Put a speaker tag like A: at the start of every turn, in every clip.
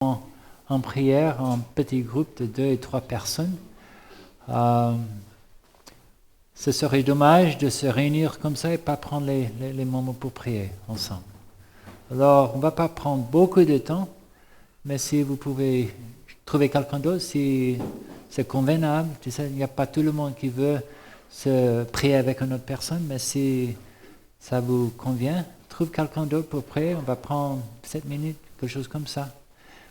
A: en prière, en petit groupe de 2 et 3 personnes. Ce serait dommage de se réunir comme ça et pas prendre les moments pour prier ensemble. Alors, on ne va pas prendre beaucoup de temps, mais si vous pouvez trouver quelqu'un d'autre, si c'est convenable, tu sais, il n'y a pas tout le monde qui veut se prier avec une autre personne, mais si ça vous convient, trouve quelqu'un d'autre pour prier. On va prendre 7 minutes, quelque chose comme ça,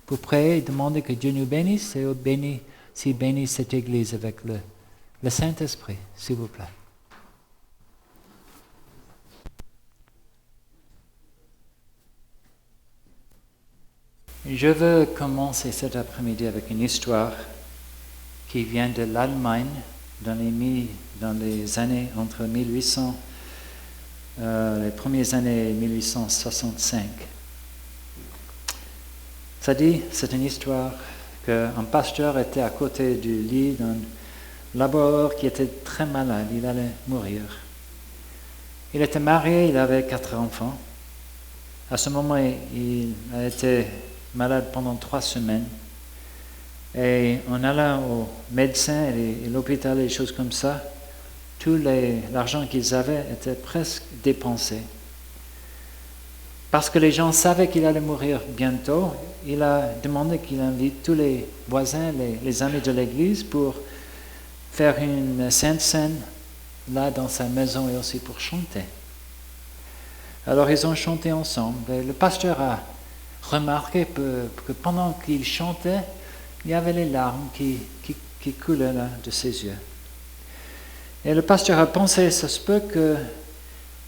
A: pour prier et demander que Dieu nous bénisse et bénisse cette Église avec le Saint-Esprit, s'il vous plaît. Je veux commencer cet après-midi avec une histoire qui vient de l'Allemagne dans les années entre 1800, les premières années 1865. Ça dit, c'est une histoire qu'un pasteur était à côté du lit d'un laboureur qui était très malade, il allait mourir. Il était marié, il avait 4 enfants. À ce moment, il a été malade pendant 3 semaines. Et en allant au médecin et l'hôpital et des choses comme ça, tout l'argent qu'ils avaient était presque dépensé. Parce que les gens savaient qu'il allait mourir bientôt, il a demandé qu'il invite tous les voisins, les amis de l'église pour faire une sainte scène là dans sa maison et aussi pour chanter. Alors ils ont chanté ensemble. Et le pasteur a remarqué que pendant qu'il chantait, il y avait les larmes qui coulaient là de ses yeux. Et le pasteur a pensé, ça se peut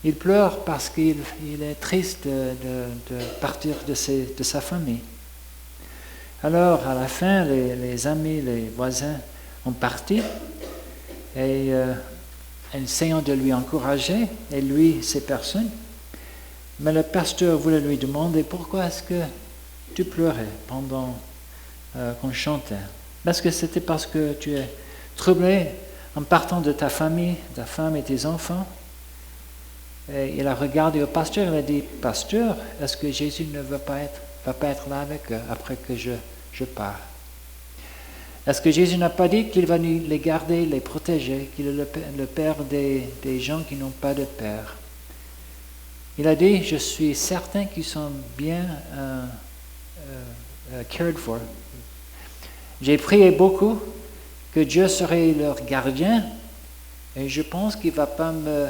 A: qu'il pleure parce qu'il est triste de partir de sa famille. Alors, à la fin, les amis, les voisins ont parti et essayant de lui encourager, et lui, ces personnes. Mais le pasteur voulait lui demander pourquoi est-ce que tu pleurais pendant qu'on chantait. Parce que c'était parce que tu es troublé en partant de ta famille, ta femme et tes enfants. Et il a regardé au pasteur, il a dit, pasteur, est-ce que Jésus ne va pas être là avec eux après que je pars? Est-ce que Jésus n'a pas dit qu'il va les garder, les protéger, qu'il est le Père des gens qui n'ont pas de Père? Il a dit, je suis certain qu'ils sont bien cared for. J'ai prié beaucoup que Dieu serait leur gardien et je pense qu'il ne va pas me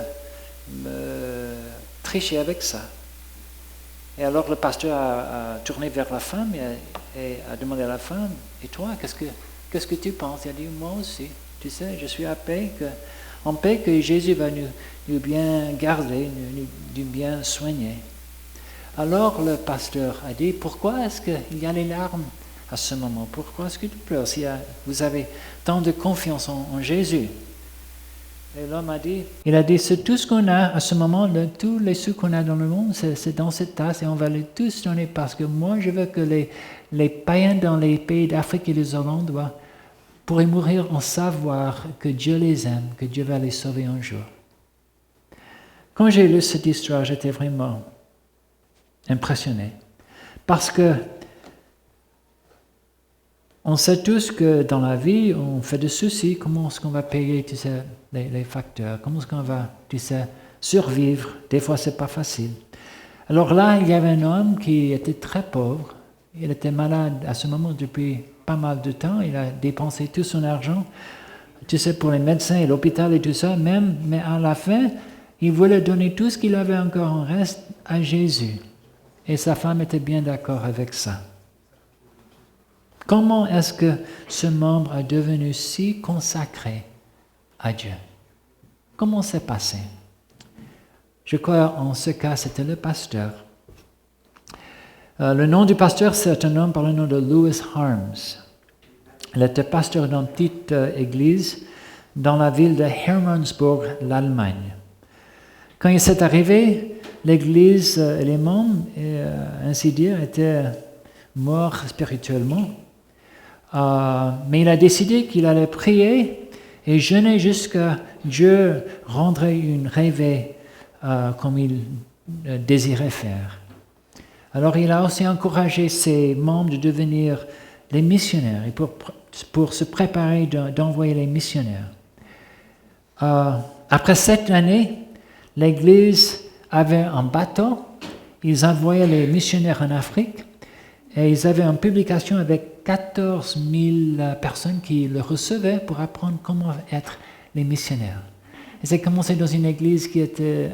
A: tricher avec ça. Et alors le pasteur a tourné vers la femme et a demandé à la femme, et toi, qu'est-ce que tu penses? Elle a dit, moi aussi, tu sais, je suis en paix que Jésus va nous bien garder, nous bien soigner. Alors le pasteur a dit, pourquoi est-ce qu'il y a les larmes à ce moment? Pourquoi est-ce que tu pleures si vous avez tant de confiance en Jésus? Et l'homme a dit, c'est tout ce qu'on a à ce moment, tous les sous qu'on a dans le monde, c'est dans cette tasse et on va les tous donner parce que moi je veux que les païens dans les pays d'Afrique et des Hollandes pourraient mourir en savoir que Dieu les aime, que Dieu va les sauver un jour. Quand j'ai lu cette histoire, j'étais vraiment impressionné parce que on sait tous que dans la vie, on fait des soucis. Comment est-ce qu'on va payer, tu sais, les facteurs? Comment est-ce qu'on va, tu sais, survivre? Des fois, c'est pas facile. Alors là, il y avait un homme qui était très pauvre. Il était malade à ce moment depuis pas mal de temps. Il a dépensé tout son argent, tu sais, pour les médecins et l'hôpital et tout ça. Mais à la fin, il voulait donner tout ce qu'il avait encore en reste à Jésus. Et sa femme était bien d'accord avec ça. Comment est-ce que ce membre est devenu si consacré à Dieu? Comment c'est passé? Je crois en ce cas, c'était le pasteur. Le nom du pasteur, c'est un homme par le nom de Louis Harms. Il était pasteur d'une petite église dans la ville de Hermannsburg, l'Allemagne. Quand il s'est arrivé, l'église et les membres, ainsi dire, étaient morts spirituellement. Mais il a décidé qu'il allait prier et jeûner jusqu'à Dieu rendrait une rêve comme il désirait faire. Alors il a aussi encouragé ses membres de devenir les missionnaires et pour se préparer d'envoyer les missionnaires. Après 7 années, l'Église avait un bateau, ils envoyaient les missionnaires en Afrique et ils avaient une publication avec 14 000 personnes qui le recevaient pour apprendre comment être les missionnaires. Et ça a commencé dans une église qui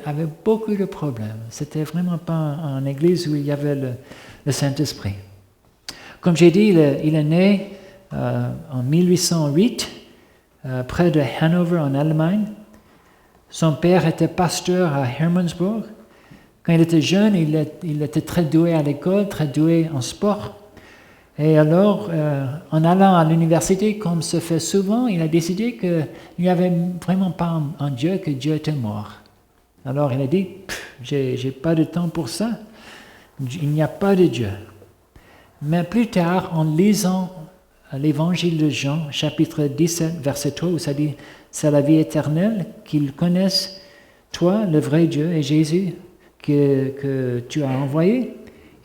A: avait beaucoup de problèmes. C'était vraiment pas une église où il y avait le Saint-Esprit. Comme j'ai dit, il est né en 1808, près de Hanover en Allemagne. Son père était pasteur à Hermannsburg. Quand il était jeune, il était très doué à l'école, très doué en sport. Et alors, en allant à l'université, comme se fait souvent, il a décidé qu'il n'y avait vraiment pas un Dieu, que Dieu était mort. Alors il a dit, j'ai pas de temps pour ça, il n'y a pas de Dieu. Mais plus tard, en lisant l'évangile de Jean, chapitre 17, verset 3, où ça dit, c'est la vie éternelle, qu'ils connaissent toi, le vrai Dieu, et Jésus que tu as envoyé,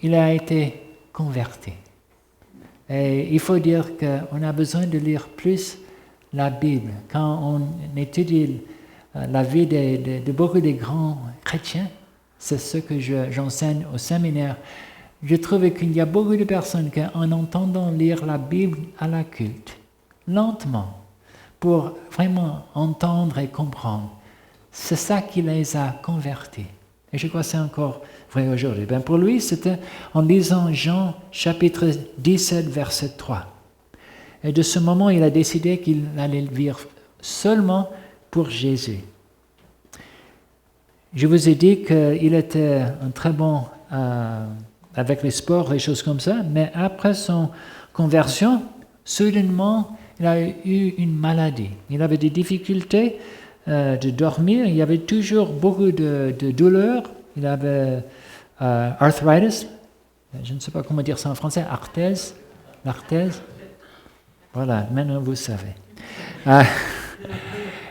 A: il a été converti. Et il faut dire qu'on a besoin de lire plus la Bible. Quand on étudie la vie de beaucoup de grands chrétiens, c'est ce que j'enseigne au séminaire, je trouve qu'il y a beaucoup de personnes qui, en entendant lire la Bible à la culte, lentement, pour vraiment entendre et comprendre, c'est ça qui les a convertis. Et je crois que c'est encore vrai aujourd'hui. Pour lui, c'était en lisant Jean chapitre 17, verset 3. Et de ce moment, il a décidé qu'il allait vivre seulement pour Jésus. Je vous ai dit qu'il était un très bon avec les sports, les choses comme ça, mais après son conversion, soudainement, il a eu une maladie. Il avait des difficultés de dormir, il y avait toujours beaucoup de douleurs, il avait arthritis, je ne sais pas comment dire ça en français, l'arthèse. Voilà, maintenant vous savez.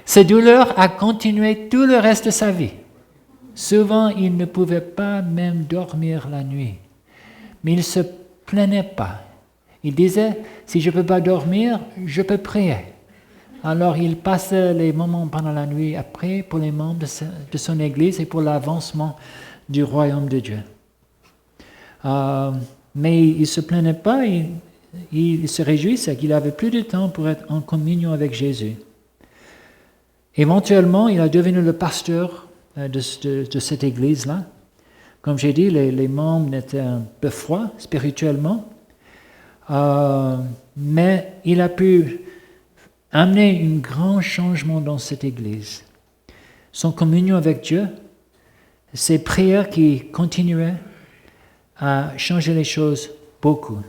A: Ces douleurs a continué tout le reste de sa vie. Souvent, il ne pouvait pas même dormir la nuit. Mais il ne se plaignait pas. Il disait, si je ne peux pas dormir, je peux prier. Alors il passait les moments pendant la nuit à prier pour les membres de son église et pour l'avancement du royaume de Dieu. Mais il ne se plaignait pas, il se réjouissait qu'il avait plus de temps pour être en communion avec Jésus. Éventuellement, il a devenu le pasteur de cette église-là. Comme j'ai dit, les membres étaient un peu froids spirituellement, mais il a pu amener un grand changement dans cette église. Son communion avec Dieu, ses prières qui continuaient à changer les choses beaucoup.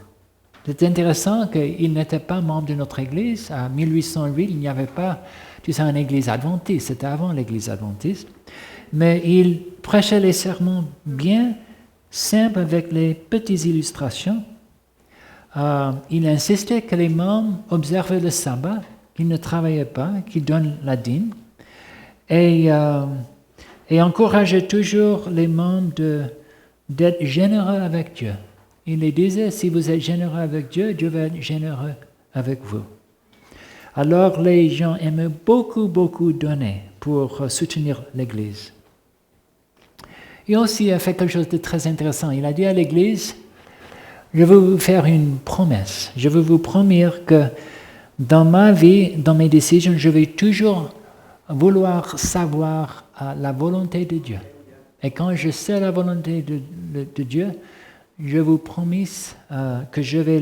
A: C'est intéressant qu'il n'était pas membre de notre église. À 1808, il n'y avait pas, une église adventiste, c'était avant l'église adventiste. Mais il prêchait les sermons bien simples avec les petites illustrations. Il insistait que les membres observaient le sabbat, qu'ils ne travaillaient pas, qu'ils donnent la dîme, et encourageait toujours les membres d'être généreux avec Dieu. Il les disait, si vous êtes généreux avec Dieu, Dieu va être généreux avec vous. Alors les gens aimaient beaucoup, beaucoup donner pour soutenir l'Église. Il a aussi fait quelque chose de très intéressant. Il a dit à l'Église, je veux vous faire une promesse. Je veux vous promettre que dans ma vie, dans mes décisions, je vais toujours vouloir savoir la volonté de Dieu. Et quand je sais la volonté de Dieu, je vous promets que je vais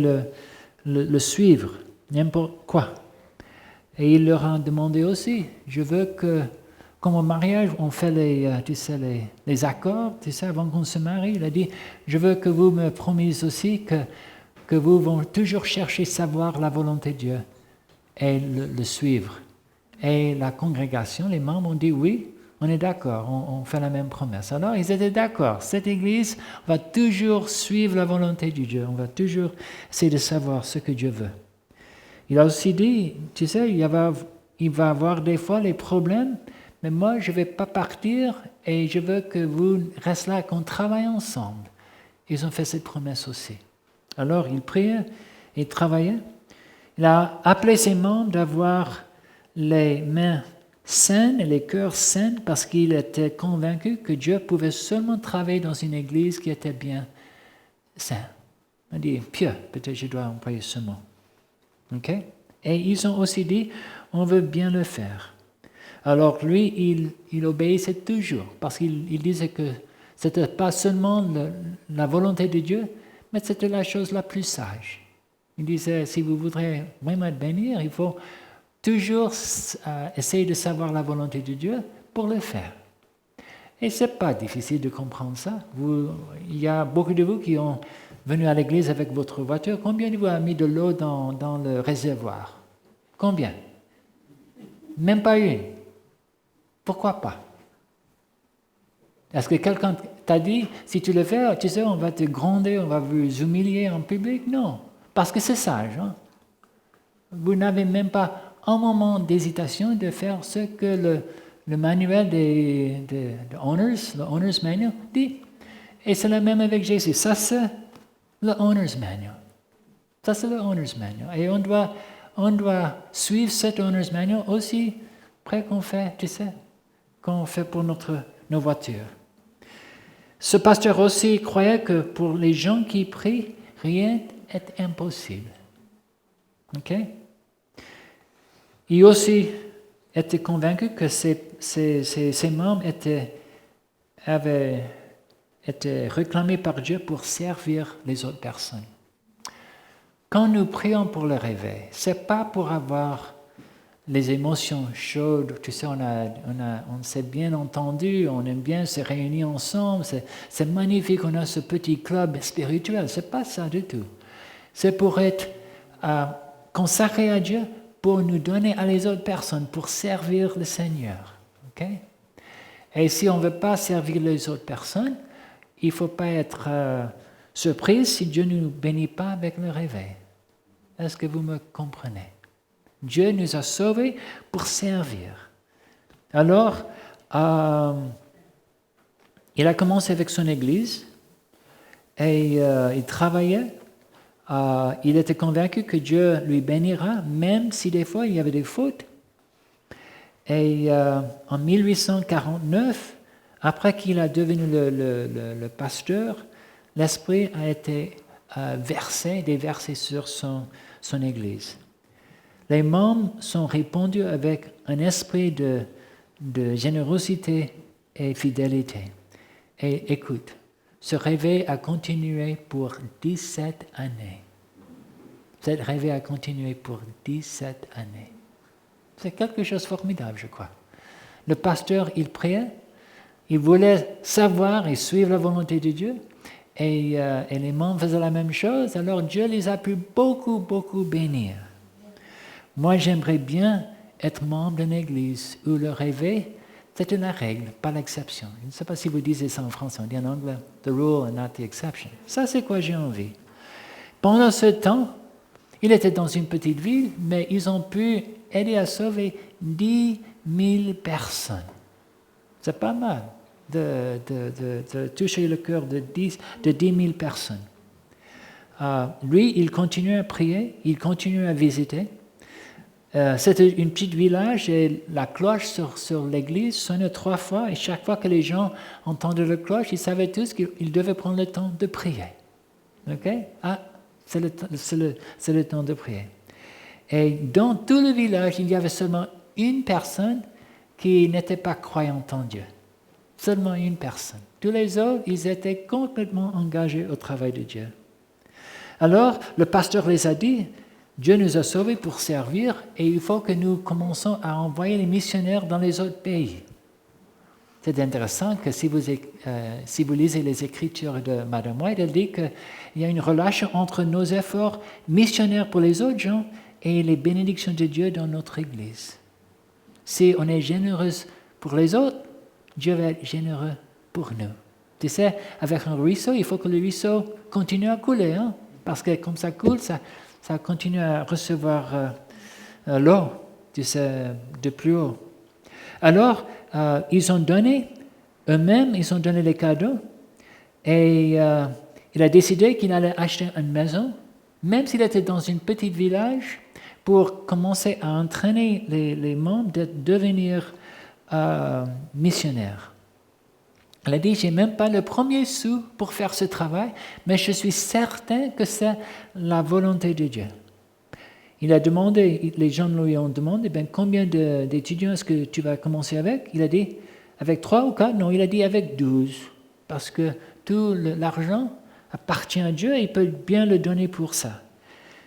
A: le suivre, n'importe quoi. Et il leur a demandé aussi, je veux que, comme au mariage, on fait les accords, avant qu'on se marie, il a dit, je veux que vous me promettez aussi que vous vont toujours chercher à savoir la volonté de Dieu et le suivre. Et la congrégation, les membres ont dit oui, on est d'accord, on fait la même promesse. Alors ils étaient d'accord, cette Église va toujours suivre la volonté de Dieu, on va toujours essayer de savoir ce que Dieu veut. Il a aussi dit, il va avoir des fois les problèmes, mais moi je ne vais pas partir et je veux que vous restez là, qu'on travaille ensemble. ils ont fait cette promesse aussi. Alors, il priait, il travaillait. Il a appelé ses membres d'avoir les mains saines et les cœurs sains parce qu'il était convaincu que Dieu pouvait seulement travailler dans une église qui était bien saine. On dit pieux, peut-être je dois employer ce mot. OK? Et ils ont aussi dit, on veut bien le faire. Alors lui, il obéissait toujours parce qu'il disait que ce n'était pas seulement la volonté de Dieu, mais c'était la chose la plus sage. Il disait, si vous voudrez vraiment être béni, il faut toujours essayer de savoir la volonté de Dieu pour le faire. Et ce n'est pas difficile de comprendre ça. Il y a beaucoup de vous qui ont venu à l'église avec votre voiture. Combien de vous a mis de l'eau dans le réservoir? Combien? Même pas une. Pourquoi pas? Est-ce que quelqu'un t'a dit, si tu le fais, tu sais, on va te gronder, on va vous humilier en public? Non, parce que c'est sage. Hein? Vous n'avez même pas un moment d'hésitation de faire ce que le manuel des Owners, le Owner's Manual, dit. Et c'est le même avec Jésus. Ça, c'est le Owner's Manual. Ça, c'est le Owner's Manual. Et on doit suivre cet Owner's Manual aussi près qu'on fait, tu sais, qu'on fait pour nos voitures. Ce pasteur aussi croyait que pour les gens qui prient, rien n'est impossible. OK? Il aussi était convaincu que ses membres avaient été réclamés par Dieu pour servir les autres personnes. Quand nous prions pour le réveil, ce n'est pas pour avoir les émotions chaudes, tu sais, on s'est bien entendu, on aime bien se réunir ensemble, c'est magnifique, on a ce petit club spirituel, ce n'est pas ça du tout. C'est pour être consacré à Dieu, pour nous donner à les autres personnes, pour servir le Seigneur. Okay? Et si on ne veut pas servir les autres personnes, il ne faut pas être surpris si Dieu ne nous bénit pas avec le réveil. Est-ce que vous me comprenez? Dieu nous a sauvés pour servir. Alors, il a commencé avec son église et il travaillait. Il était convaincu que Dieu lui bénira, même si des fois il y avait des fautes. Et en 1849, après qu'il a devenu le pasteur, l'Esprit a été déversé sur son église. Les membres sont répondus avec un esprit de générosité et fidélité. Et écoute, ce réveil a continué pour 17 années. Ce réveil a continué pour 17 années. C'est quelque chose de formidable, je crois. Le pasteur, il priait, il voulait savoir et suivre la volonté de Dieu, et les membres faisaient la même chose, alors Dieu les a pu beaucoup, beaucoup bénir. Moi, j'aimerais bien être membre d'une église où le réveil, c'est la règle, pas l'exception. Je ne sais pas si vous disiez ça en français, on dit en anglais, the rule and not the exception. Ça, c'est quoi j'ai envie. Pendant ce temps, il était dans une petite ville, mais ils ont pu aider à sauver 10 000 personnes. C'est pas mal de toucher le cœur de 10 000 personnes. Lui, il continuait à prier, il continuait à visiter. C'était une petite village et la cloche sur l'église sonnait 3 fois et chaque fois que les gens entendaient la cloche, ils savaient tous qu'ils devaient prendre le temps de prier. OK? C'est le temps de prier. Et dans tout le village, il y avait seulement une personne qui n'était pas croyante en Dieu. Seulement une personne. Tous les autres, ils étaient complètement engagés au travail de Dieu. Alors, le pasteur les a dit, Dieu nous a sauvés pour servir et il faut que nous commençons à envoyer les missionnaires dans les autres pays. C'est intéressant que si vous lisez les écritures de Madame White, elle dit qu'il y a une relation entre nos efforts missionnaires pour les autres gens et les bénédictions de Dieu dans notre Église. Si on est généreux pour les autres, Dieu va être généreux pour nous. Tu sais, avec un ruisseau, il faut que le ruisseau continue à couler, hein? Parce que comme ça coule, ça continue à recevoir l'eau, tu sais, de plus haut. Alors, ils ont donné eux-mêmes, ils ont donné les cadeaux et il a décidé qu'il allait acheter une maison, même s'il était dans un petit village, pour commencer à entraîner les membres de devenir missionnaires. Il a dit, je n'ai même pas le premier sou pour faire ce travail, mais je suis certain que c'est la volonté de Dieu. Il a demandé, les gens lui ont demandé, combien d'étudiants est-ce que tu vas commencer avec? Il a dit, avec 3 ou 4? Non, il a dit avec 12, parce que tout l'argent appartient à Dieu et il peut bien le donner pour ça.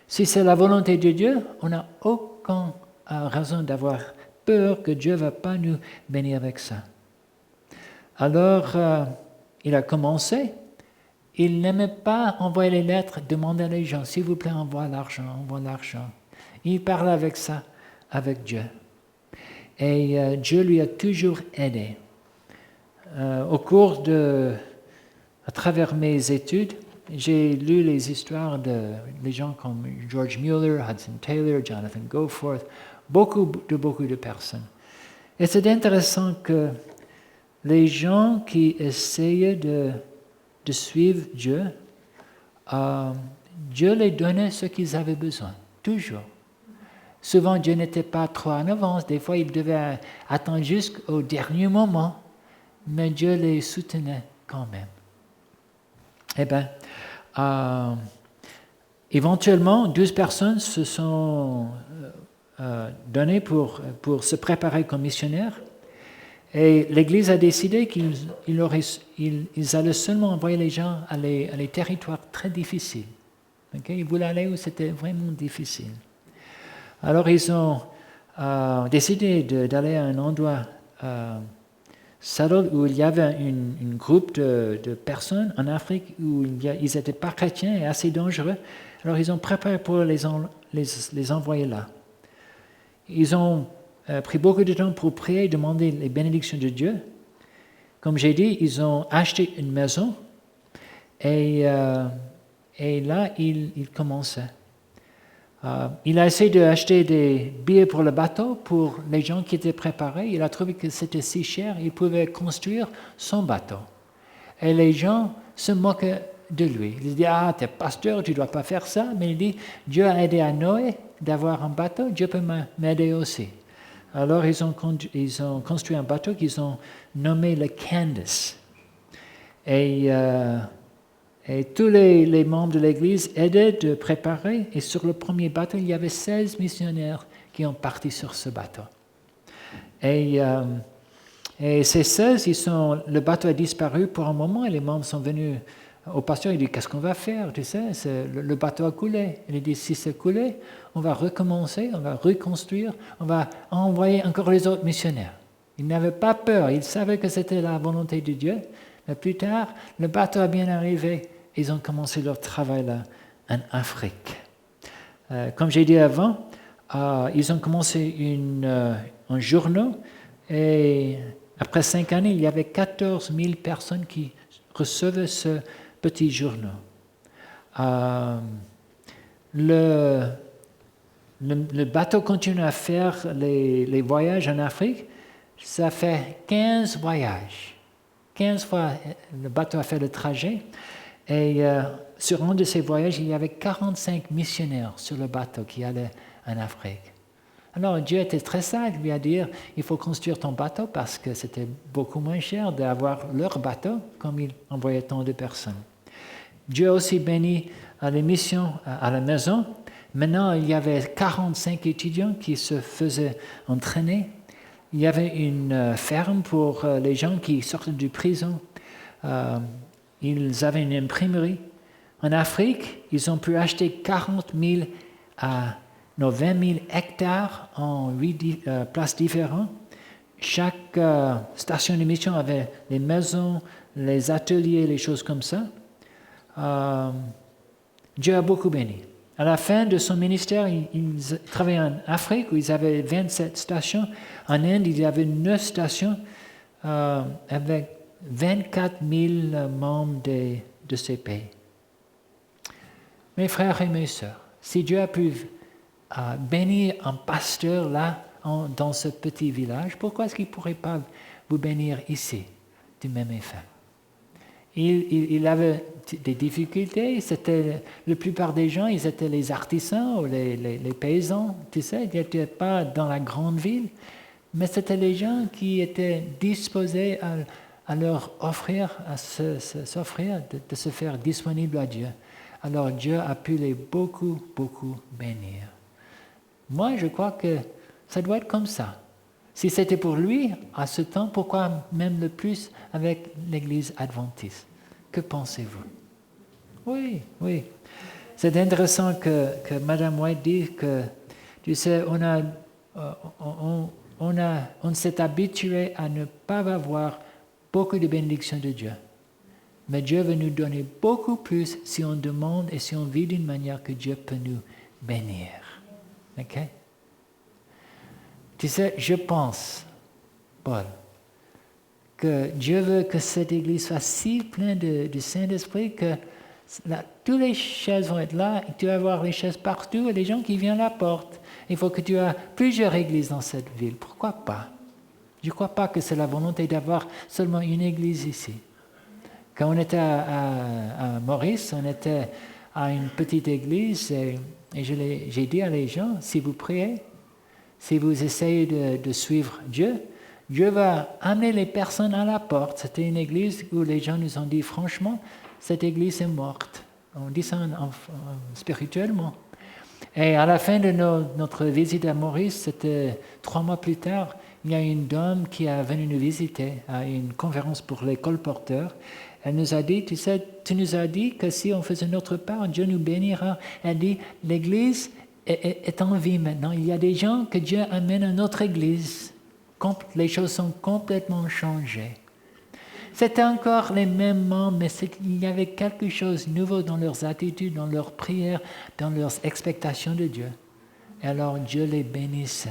A: Si c'est la volonté de Dieu, on n'a aucune raison d'avoir peur que Dieu ne va pas nous bénir avec ça. Alors, il a commencé. Il n'aimait pas envoyer les lettres, demander à les gens, s'il vous plaît, envoie l'argent. Il parlait avec ça, avec Dieu. Et Dieu lui a toujours aidé. Au cours à travers mes études, j'ai lu les histoires des gens comme George Mueller, Hudson Taylor, Jonathan Goforth, beaucoup de personnes. Et c'est intéressant que les gens qui essayaient de suivre Dieu, Dieu les donnait ce qu'ils avaient besoin, toujours. Souvent, Dieu n'était pas trop en avance. Des fois, ils devaient attendre jusqu'au dernier moment, mais Dieu les soutenait quand même. Eh bien, éventuellement, 12 personnes se sont données pour se préparer comme missionnaires. Et l'Église a décidé qu'ils allaient seulement envoyer les gens à les territoires très difficiles. Okay? Ils voulaient aller où c'était vraiment difficile. Alors, ils ont décidé d'aller à un endroit settled où il y avait un groupe de personnes en Afrique où ils n'étaient pas chrétiens et assez dangereux. Alors, ils ont préparé pour les envoyer là. Ils ont pris beaucoup de temps pour prier et demander les bénédictions de Dieu. Comme j'ai dit, ils ont acheté une maison et là, ils commençaient. Il a essayé d'acheter des billets pour le bateau pour les gens qui étaient préparés. Il a trouvé que c'était si cher, il pouvait construire son bateau. Et les gens se moquaient de lui. Ils disaient, ah, tu es pasteur, tu ne dois pas faire ça. Mais il dit, Dieu a aidé à Noé d'avoir un bateau, Dieu peut m'aider aussi. Alors, ils ont construit un bateau qu'ils ont nommé le Candace. Et tous les membres de l'Église aidaient de préparer. Et sur le premier bateau, il y avait 16 missionnaires qui ont parti sur ce bateau. Et ces 16, le bateau a disparu pour un moment et les membres sont venus au pasteur. Il dit, qu'est-ce qu'on va faire? Tu sais, le bateau a coulé. Il dit, si c'est coulé, on va recommencer, on va reconstruire, on va envoyer encore les autres missionnaires. Ils n'avaient pas peur, ils savaient que c'était la volonté de Dieu. Mais plus tard, le bateau a bien arrivé. Ils ont commencé leur travail là, en Afrique. Comme j'ai dit avant, ils ont commencé un journal et après 5 années, il y avait 14 000 personnes qui recevaient ce petit journal. Le bateau continue à faire les voyages en Afrique. Ça fait 15 voyages. 15 fois, le bateau a fait le trajet. Et sur un de ces voyages, il y avait 45 missionnaires sur le bateau qui allaient en Afrique. Alors Dieu était très sage, lui a dit, il faut construire ton bateau parce que c'était beaucoup moins cher d'avoir leur bateau comme il envoyait tant de personnes. Dieu a aussi béni les missions à la maison. Maintenant, il y avait 45 étudiants qui se faisaient entraîner. Il y avait une ferme pour les gens qui sortent de prison. Ils avaient une imprimerie. En Afrique, ils ont pu acheter 20 000 hectares en 8 places différentes. Chaque station de mission avait les maisons, les ateliers, les choses comme ça. Dieu a beaucoup béni. À la fin de son ministère, il travaillait en Afrique où ils avaient 27 stations. En Inde, il y avait 9 stations avec 24 000 membres de ces pays. Mes frères et mes sœurs, si Dieu a pu bénir un pasteur là, dans ce petit village, pourquoi est-ce qu'il ne pourrait pas vous bénir ici du même effet? il avait des difficultés. La plupart des gens, ils étaient les artisans ou les paysans, tu sais, ils n'étaient pas dans la grande ville, mais c'était les gens qui étaient disposés à leur offrir, à s'offrir, de se faire disponible à Dieu. Alors Dieu a pu les beaucoup, beaucoup bénir. Moi, je crois que ça doit être comme ça. Si c'était pour lui, à ce temps, pourquoi même le plus avec l'Église adventiste? Que pensez-vous? Oui, oui. C'est intéressant que Mme White dit que, tu sais, on s'est habitué à ne pas avoir beaucoup de bénédictions de Dieu. Mais Dieu veut nous donner beaucoup plus si on demande et si on vit d'une manière que Dieu peut nous bénir. OK? Tu sais, je pense, Paul, que Dieu veut que cette Église soit si pleine du Saint-Esprit que toutes les chaises vont être là, et tu vas voir les chaises partout et les gens qui viennent à la porte. Il faut que tu aies plusieurs églises dans cette ville. Pourquoi pas? Je ne crois pas que c'est la volonté d'avoir seulement une église ici. Quand on était à Maurice, on était à une petite église et j'ai dit à les gens, si vous priez, si vous essayez de suivre Dieu, Dieu va amener les personnes à la porte. C'était une église où les gens nous ont dit, franchement, cette église est morte. On dit ça spirituellement. Et à la fin de notre visite à Maurice, c'était 3 mois plus tard, il y a une dame qui est venue nous visiter à une conférence pour les colporteurs. Elle nous a dit, tu sais, tu nous as dit que si on faisait notre part, Dieu nous bénira. Elle dit, l'église est en vie maintenant. Il y a des gens que Dieu amène à notre église. Les choses sont complètement changées. C'était encore les mêmes membres, mais il y avait quelque chose de nouveau dans leurs attitudes, dans leurs prières, dans leurs expectations de Dieu. Et alors Dieu les bénissait.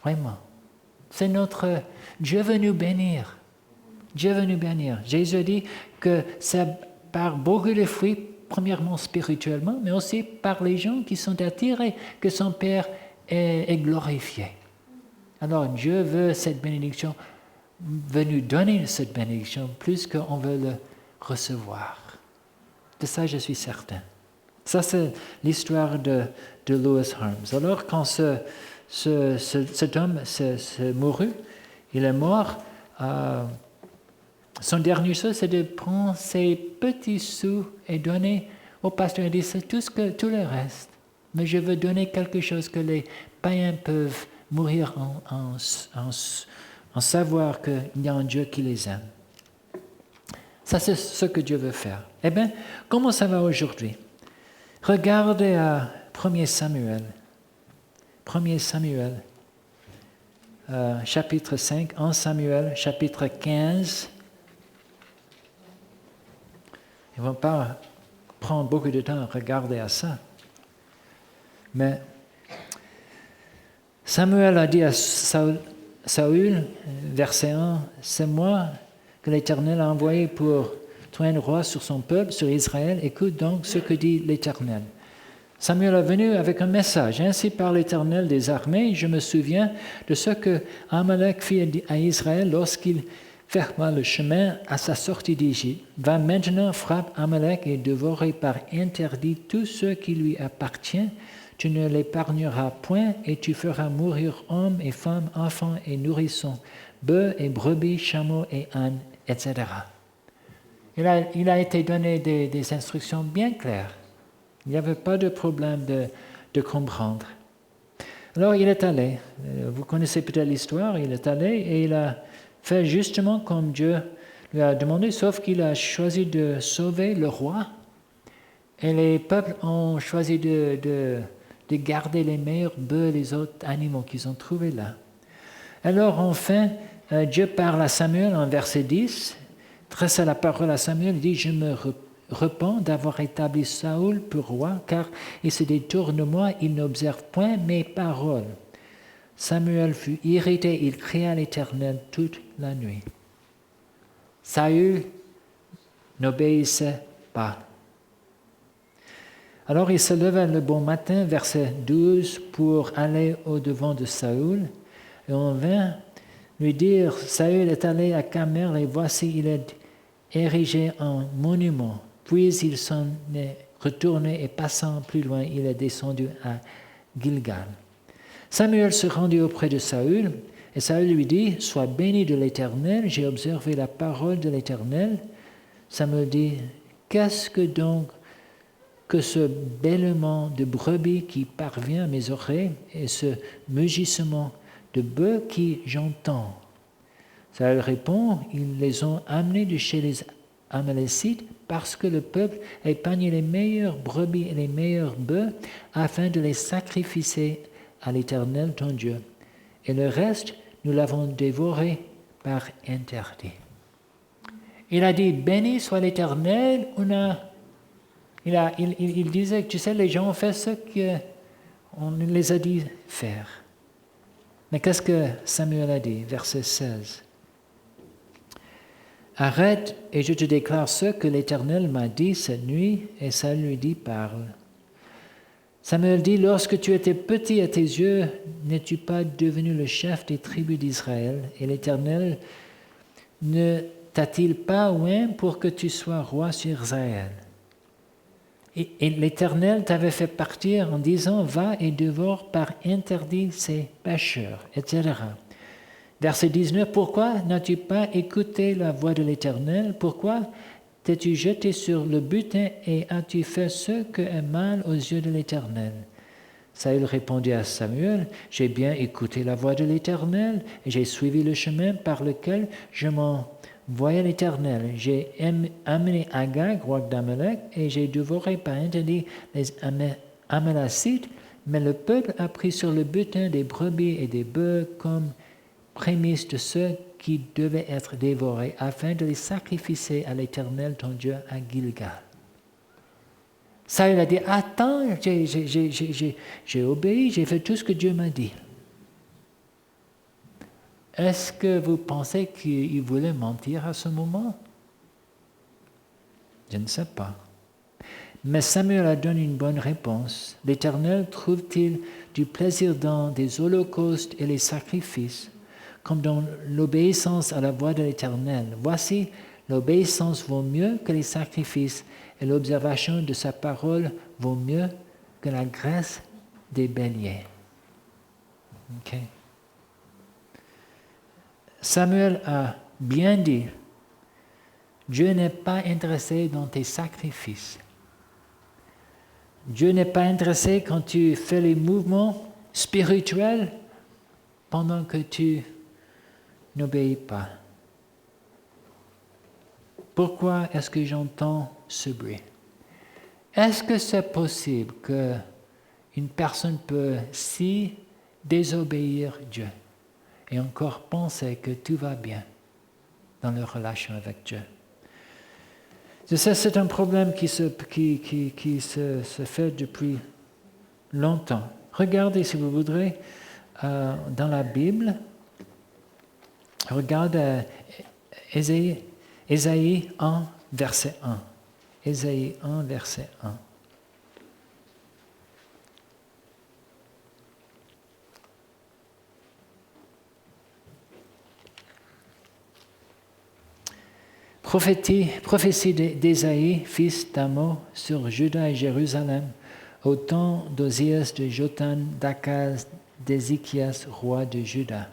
A: Vraiment. C'est Dieu veut nous bénir. Dieu veut nous bénir. Jésus dit que c'est par beaucoup de fruits, premièrement spirituellement, mais aussi par les gens qui sont attirés, que son Père est glorifié. Alors Dieu veut cette bénédiction, veut nous donner cette bénédiction plus qu'on veut le recevoir. De ça, je suis certain. Ça, c'est l'histoire de Lewis Harms. Alors, quand cet homme s'est mouru, il est mort, son dernier chose, c'est de prendre ses petits sous et donner au pasteur. Il dit, c'est tout le reste. Mais je veux donner quelque chose que les païens peuvent mourir en savoir qu'il y a un Dieu qui les aime. Ça, c'est ce que Dieu veut faire. Eh bien, comment ça va aujourd'hui? Regardez à 1 Samuel. 1 Samuel, chapitre 5, 1 Samuel, chapitre 15. Il ne va pas prendre beaucoup de temps à regarder à ça. Mais Samuel a dit à Saül, verset 1, « C'est moi que l'Éternel a envoyé pour trouver un roi sur son peuple, sur Israël. Écoute donc ce que dit l'Éternel. » Samuel est venu avec un message. « Ainsi par l'Éternel des armées, je me souviens de ce que Amalek fit à Israël lorsqu'il ferma le chemin à sa sortie d'Égypte. Va maintenant, frappe Amalek et dévorer par interdit tous ceux qui lui appartiennent. Tu ne l'épargneras point et tu feras mourir hommes et femmes, enfants et nourrissons, bœufs et brebis, chameaux et ânes, etc. » Il a été donné des instructions bien claires. Il n'y avait pas de problème de comprendre. Alors il est allé. Vous connaissez peut-être l'histoire. Il est allé et il a fait justement comme Dieu lui a demandé, sauf qu'il a choisi de sauver le roi. Et les peuples ont choisi de garder les meilleurs bœufs et les autres animaux qu'ils ont trouvés là. Alors enfin, Dieu parle à Samuel en verset 10, adresse la parole à Samuel, il dit « Je me repens d'avoir établi Saül pour roi, car il se détourne de moi, il n'observe point mes paroles. » Samuel fut irrité, il cria à l'Éternel toute la nuit. Saül n'obéissait pas. Alors il se leva le bon matin, verset 12, pour aller au-devant de Saül. Et on vint lui dire, Saül est allé à Carmel et voici, il est érigé un monument. Puis il s'en est retourné et passant plus loin, il est descendu à Gilgal. Samuel se rendit auprès de Saül, et Saül lui dit, « Sois béni de l'Éternel, j'ai observé la parole de l'Éternel. » Samuel dit, « Qu'est-ce que donc que ce bêlement de brebis qui parvient à mes oreilles et ce mugissement de bœufs qui j'entends ?» Saül répond, « Ils les ont amenés de chez les Amalécites parce que le peuple a épargné les meilleures brebis et les meilleurs bœufs afin de les sacrifier à l'Éternel ton Dieu. Et le reste, nous l'avons dévoré par interdit. » Il a dit, « Béni soit l'Éternel. » Il disait, tu sais, les gens ont fait ce qu'on les a dit faire. Mais qu'est-ce que Samuel a dit? Verset 16. « Arrête et je te déclare ce que l'Éternel m'a dit cette nuit. » Et ça lui dit, « Parle. » Samuel dit, « Lorsque tu étais petit à tes yeux, n'es-tu pas devenu le chef des tribus d'Israël? Et l'Éternel ne t'a-t-il pas oint pour que tu sois roi sur Israël? Et l'Éternel t'avait fait partir en disant, va et dévore par interdit ces pécheurs, etc. » Verset 19, « Pourquoi n'as-tu pas écouté la voix de l'Éternel? Pourquoi t'es-tu jeté sur le butin et as-tu fait ce que est mal aux yeux de l'Éternel? » Saül répondit à Samuel, « J'ai bien écouté la voix de l'Éternel et j'ai suivi le chemin par lequel je m'envoyais à l'Éternel. J'ai amené Agag, roi d'Amalek, et j'ai dévoré par interdit les Amalécites, mais le peuple a pris sur le butin des brebis et des bœufs comme prémices de ceux qui devaient être dévorés, afin de les sacrifier à l'Éternel ton Dieu à Gilgal. » Saül a dit, « Attends, j'ai obéi, j'ai fait tout ce que Dieu m'a dit. » Est-ce que vous pensez qu'il voulait mentir à ce moment? Je ne sais pas. Mais Samuel a donné une bonne réponse. « L'Éternel trouve-t-il du plaisir dans des holocaustes et les sacrifices, comme dans l'obéissance à la voix de l'Éternel? Voici, l'obéissance vaut mieux que les sacrifices, et l'observation de sa parole vaut mieux que la graisse des béliers. » Okay. Samuel a bien dit, Dieu n'est pas intéressé dans tes sacrifices. Dieu n'est pas intéressé quand tu fais les mouvements spirituels pendant que tu n'obéis pas. Pourquoi est-ce que j'entends ce bruit? Est-ce que c'est possible qu'une personne peut si désobéir Dieu et encore penser que tout va bien dans leur relation avec Dieu? C'est un problème qui se fait depuis longtemps. Regardez, si vous voudrez, dans la Bible, regarde Ésaïe 1, verset 1. Ésaïe 1, verset 1. Prophétie d'Ésaïe, fils d'Amos, sur Juda et Jérusalem, au temps d'Osias, de Jotham, d'Akaz, d'Ézéchias, roi de Juda.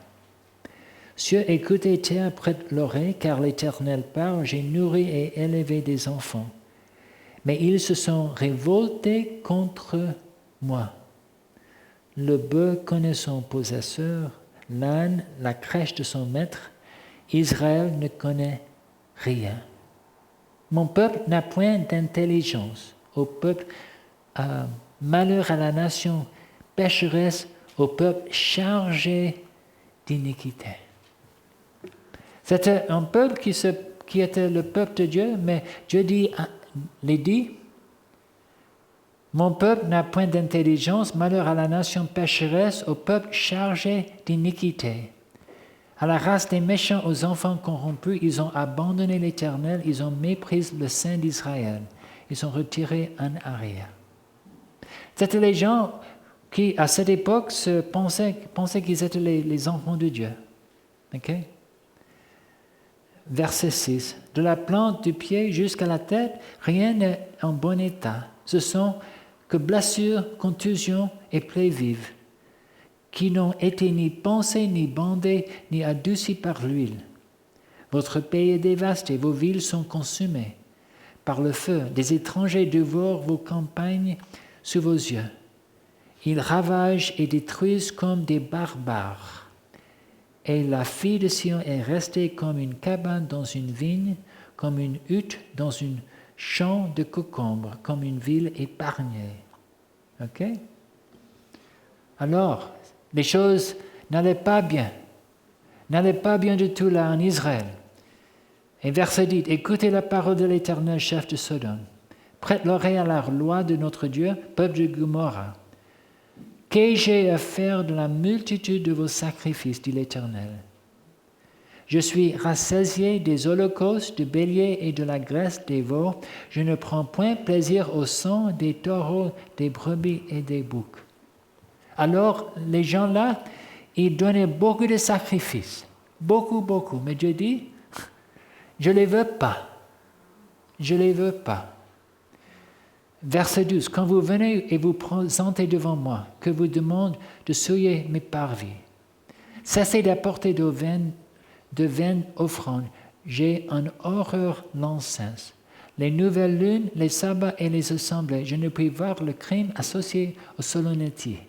A: Cieux, écoutez, terre, prête l'oreille, car l'Éternel parle, j'ai nourri et élevé des enfants. Mais ils se sont révoltés contre moi. Le bœuf connaît son possesseur, l'âne, la crèche de son maître. Israël ne connaît rien. Mon peuple n'a point d'intelligence. Au peuple, malheur à la nation pécheresse, au peuple chargé d'iniquité. C'était un peuple qui était le peuple de Dieu, mais Dieu les dit, mon peuple n'a point d'intelligence, malheur à la nation pécheresse, au peuple chargé d'iniquité. À la race des méchants, aux enfants corrompus, ils ont abandonné l'Éternel, ils ont méprisé le Saint d'Israël, ils sont retirés en arrière. C'était les gens qui, à cette époque, pensaient qu'ils étaient les enfants de Dieu. Okay? verset 6. De la plante du pied jusqu'à la tête, rien n'est en bon état. Ce sont que blessures, contusions et plaies vives, qui n'ont été ni pansées, ni bandées, ni adoucies par l'huile. Votre pays est dévasté, vos villes sont consumées par le feu. Des étrangers dévorent vos campagnes sous vos yeux. Ils ravagent et détruisent comme des barbares. Et la fille de Sion est restée comme une cabane dans une vigne, comme une hutte dans un champ de concombres, comme une ville épargnée. OK? Alors, les choses n'allaient pas bien du tout là en Israël. Et verset 10, écoutez la parole de l'Éternel, chef de Sodome. Prête l'oreille à la loi de notre Dieu, peuple de Gomorrha. Qu'ai-je à faire de la multitude de vos sacrifices, dit l'Éternel? Je suis rassasié des holocaustes, des béliers et de la graisse des veaux. Je ne prends point plaisir au sang des taureaux, des brebis et des boucs. Alors, les gens-là, ils donnaient beaucoup de sacrifices. Beaucoup. Mais Dieu dit, je ne les veux pas. Je ne les veux pas. Verset 12. Quand vous venez et vous présentez devant moi, que vous demande de souiller mes parvis, cessez d'apporter de vaines offrandes. J'ai en horreur l'encens. Les nouvelles lunes, les sabbats et les assemblées, je ne puis voir le crime associé aux solennités.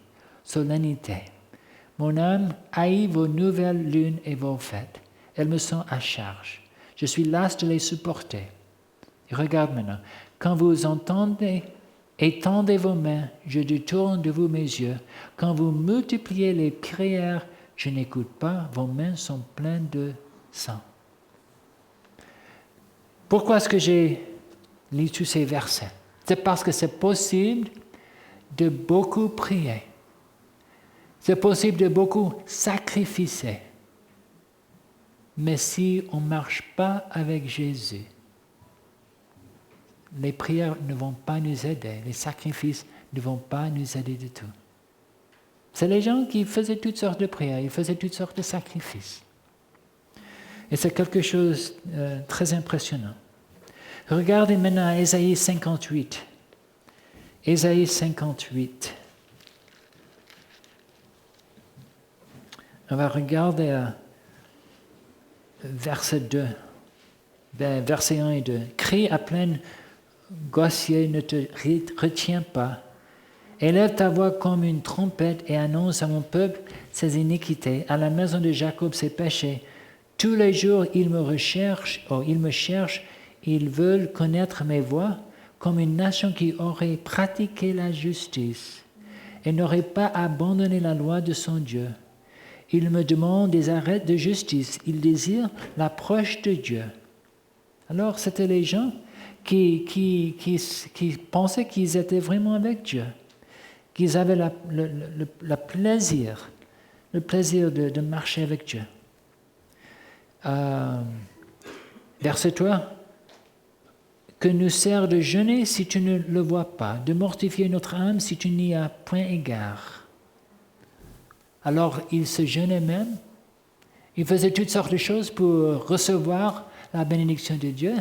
A: Mon âme haït vos nouvelles lunes et vos fêtes. Elles me sont à charge. Je suis las de les supporter. Et regarde maintenant. Quand vous entendez, étendez vos mains, je détourne de vous mes yeux. Quand vous multipliez les prières, je n'écoute pas, vos mains sont pleines de sang. Pourquoi est-ce que j'ai lu tous ces versets? C'est parce que c'est possible de beaucoup prier. C'est possible de beaucoup sacrifier. Mais si on ne marche pas avec Jésus, les prières ne vont pas nous aider, les sacrifices ne vont pas nous aider du tout. C'est les gens qui faisaient toutes sortes de prières, ils faisaient toutes sortes de sacrifices. Et c'est quelque chose de très impressionnant. Regardez maintenant Ésaïe 58. Ésaïe 58. On va regarder verset 2, verset 1 et 2. Crie à pleine gossier, ne te retiens pas. Élève ta voix comme une trompette et annonce à mon peuple ses iniquités, à la maison de Jacob ses péchés. Tous les jours, ils me cherchent, ils veulent connaître mes voies, comme une nation qui aurait pratiqué la justice et n'aurait pas abandonné la loi de son Dieu. Ils me demandent des arrêts de justice, ils désirent l'approche de Dieu. Alors, c'était les gens qui pensaient qu'ils étaient vraiment avec Dieu, qu'ils avaient le plaisir de marcher avec Dieu. Verset 3. Que nous sert de jeûner si tu ne le vois pas, de mortifier notre âme si tu n'y as point égard. Alors, ils se jeûnaient même, ils faisaient toutes sortes de choses pour recevoir la bénédiction de Dieu.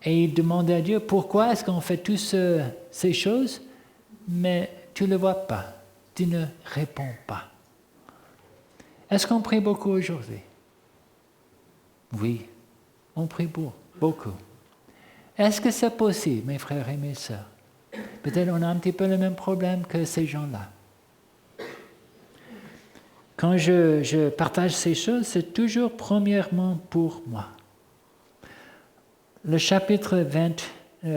A: Et ils demandaient à Dieu, pourquoi est-ce qu'on fait toutes ces choses, mais tu ne le vois pas, tu ne réponds pas. Est-ce qu'on prie beaucoup aujourd'hui? Oui, on prie beaucoup. Est-ce que c'est possible, mes frères et mes sœurs? Peut-être on a un petit peu le même problème que ces gens-là. Quand je partage ces choses, c'est toujours premièrement pour moi. Le chapitre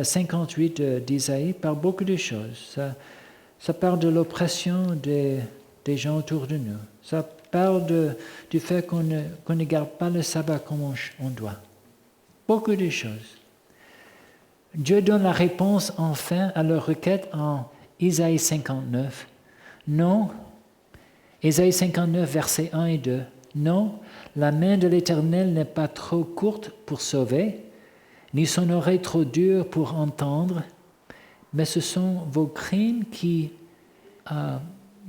A: 58 d'Isaïe parle beaucoup de choses. Ça parle de l'oppression des gens autour de nous. Ça parle du fait qu'on ne garde pas le sabbat comme on doit. Beaucoup de choses. Dieu donne la réponse enfin à leur requête en Isaïe 59. Non, Isaïe 59, versets 1 et 2. Non, la main de l'Éternel n'est pas trop courte pour sauver, ni son oreille trop dure pour entendre, mais ce sont vos crimes qui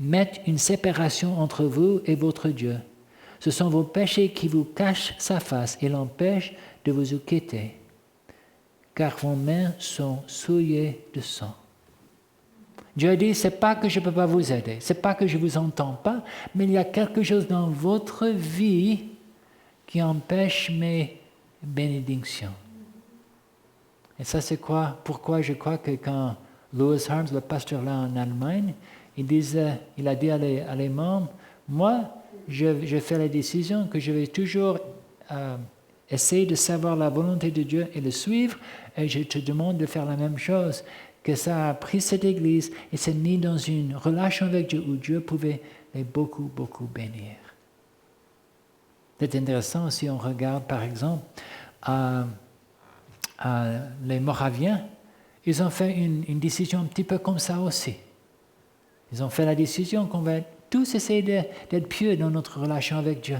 A: mettent une séparation entre vous et votre Dieu.
B: Ce sont vos péchés qui vous cachent sa face et l'empêchent de vous quitter, car vos mains sont souillées de sang. Dieu a dit, ce n'est pas que je ne peux pas vous aider, ce n'est pas que je ne vous entends pas, mais il y a quelque chose dans votre vie qui empêche mes bénédictions. Et ça, c'est pourquoi je crois que quand Louis Harms, le pasteur là en Allemagne, il a dit à les membres, moi, je fais la décision que je vais toujours essayer de savoir la volonté de Dieu et le suivre, et je te demande de faire la même chose, que ça a pris cette Église et s'est mis dans une relation avec Dieu où Dieu pouvait les beaucoup, beaucoup bénir. C'est intéressant si on regarde, par exemple, les Moraviens, ils ont fait une décision un petit peu comme ça aussi. Ils ont fait la décision qu'on va tous essayer d'être pieux dans notre relation avec Dieu.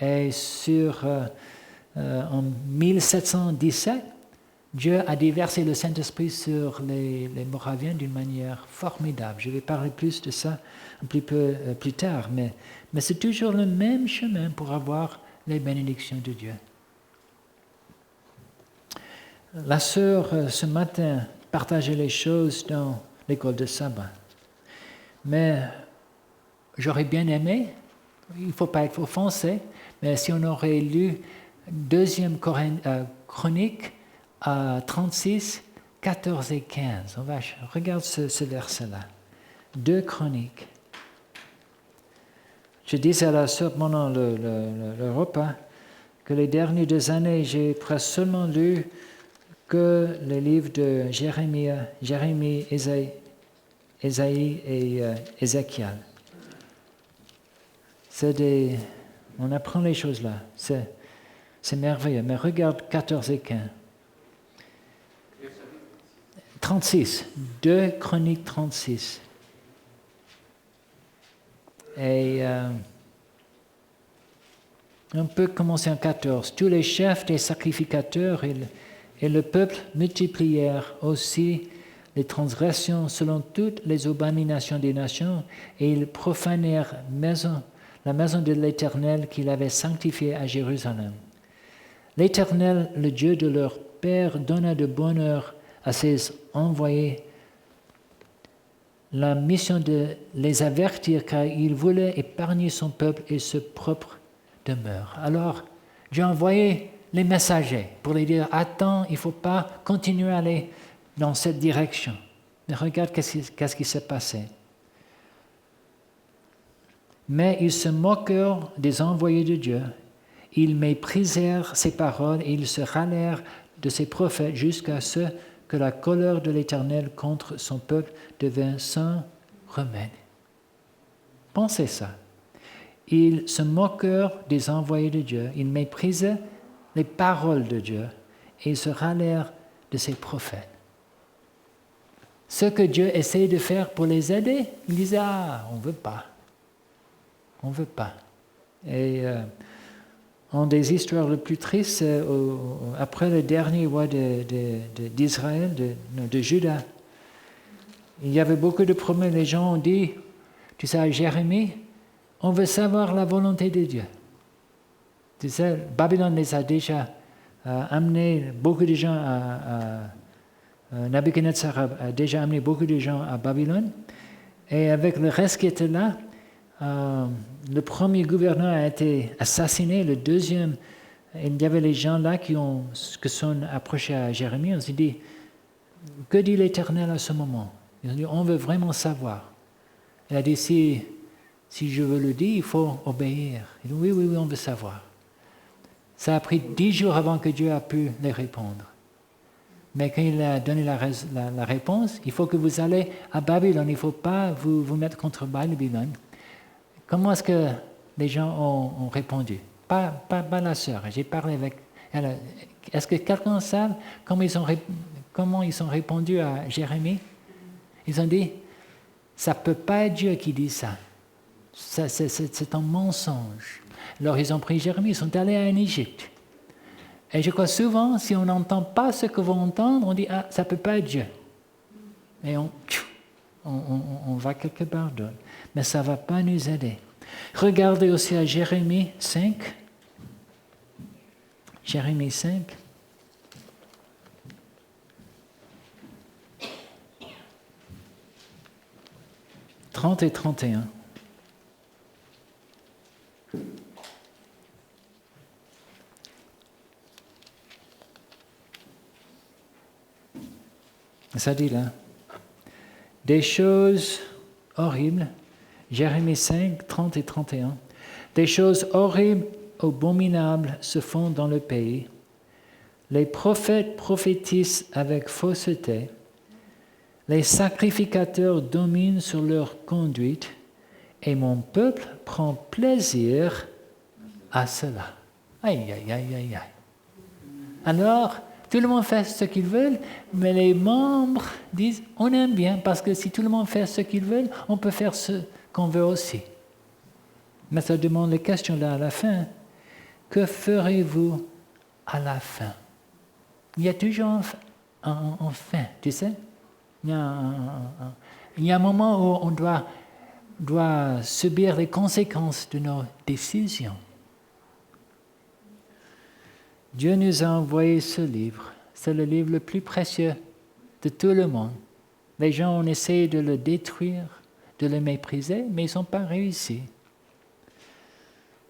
B: Et en 1717, Dieu a déversé le Saint-Esprit sur les Moraviens d'une manière formidable. Je vais parler plus de ça un petit peu plus tard, mais c'est toujours le même chemin pour avoir les bénédictions de Dieu. La sœur, ce matin, partageait les choses dans l'école de sabbat. Mais j'aurais bien aimé, il ne faut pas être offensé, mais si on aurait lu 2 Chronique 36, 14 et 15. Regarde ce verset-là. 2 Chroniques. Je disais à la sœur pendant le repas que les dernières 2 années, j'ai presque seulement lu que les livres de Jérémie, Ésaïe et Ézéchiel. On apprend les choses là. C'est merveilleux. Mais regarde 14 et 15. 36. 2 Chroniques 36. Et on peut commencer en 14. Tous les chefs des sacrificateurs et le peuple multiplièrent aussi les transgressions selon toutes les abominations des nations, et ils profanèrent la maison de l'Éternel qu'il avait sanctifiée à Jérusalem. L'Éternel, le Dieu de leur père, donna de bonheur à ses envoyés la mission de les avertir, car il voulait épargner son peuple et sa propre demeure. Alors, Dieu a envoyé les messagers pour les dire, attends, il ne faut pas continuer à aller dans cette direction. Mais regarde qu'est-ce qui s'est passé. Mais ils se moquèrent des envoyés de Dieu. Ils méprisèrent ses paroles et ils se râlèrent de ses prophètes jusqu'à ce que la colère de l'Éternel contre son peuple devint sans remède. Pensez ça. Ils se moquèrent des envoyés de Dieu. Ils méprisaient les paroles de Dieu et ils se râlèrent de ses prophètes. Ce que Dieu essayait de faire pour les aider, ils disaient, on ne veut pas. On ne veut pas. Et une des histoires les plus tristes, après le dernier roi d'Israël, de Juda, il y avait beaucoup de promesses. Les gens ont dit, tu sais, à Jérémie, on veut savoir la volonté de Dieu. Tu sais, Babylone les a déjà amené beaucoup de gens Nabuchodonosor a déjà amené beaucoup de gens à Babylone. Et avec le reste qui était là, le premier gouverneur a été assassiné, le deuxième, il y avait les gens là qui sont approchés à Jérémie, on s'est dit, que dit l'Éternel à ce moment? Ils ont dit, on veut vraiment savoir. Il a dit, si je veux le dire, il faut obéir. Il dit, oui, on veut savoir. Ça a pris 10 jours avant que Dieu a pu les répondre. Mais quand il a donné la réponse, il faut que vous allez à Babylone, il ne faut pas vous mettre contre Babylone. Comment est-ce que les gens ont répondu? Pas la sœur, j'ai parlé avec elle. Est-ce que quelqu'un sait comment ils ont répondu à Jérémie? Ils ont dit, ça ne peut pas être Dieu qui dit ça. C'est un mensonge. Alors ils ont pris Jérémie, ils sont allés en Égypte. Et je crois souvent, si on n'entend pas ce qu'on va entendre, on dit, ça ne peut pas être Dieu. Et on va quelque part d'autre. Mais ça ne va pas nous aider. Regardez aussi à Jérémie 5. Jérémie 5. « 30 et 31. Ça dit là, des choses horribles, Jérémie 5, 30 et 31, des choses horribles, abominables se font dans le pays. Les prophètes prophétisent avec fausseté. Les sacrificateurs dominent sur leur conduite et mon peuple prend plaisir à cela. Aïe, aïe, aïe, aïe, aïe. Alors, tout le monde fait ce qu'il veut, mais les membres disent on aime bien parce que si tout le monde fait ce qu'il veut, on peut faire ce qu'on veut aussi. Mais ça demande les questions là à la fin. Que ferez-vous à la fin? Il y a toujours un fin, tu sais. Il y a un moment où on doit subir les conséquences de nos décisions. Dieu nous a envoyé ce livre. C'est le livre le plus précieux de tout le monde. Les gens ont essayé de le détruire, de le mépriser, mais ils n'ont pas réussi.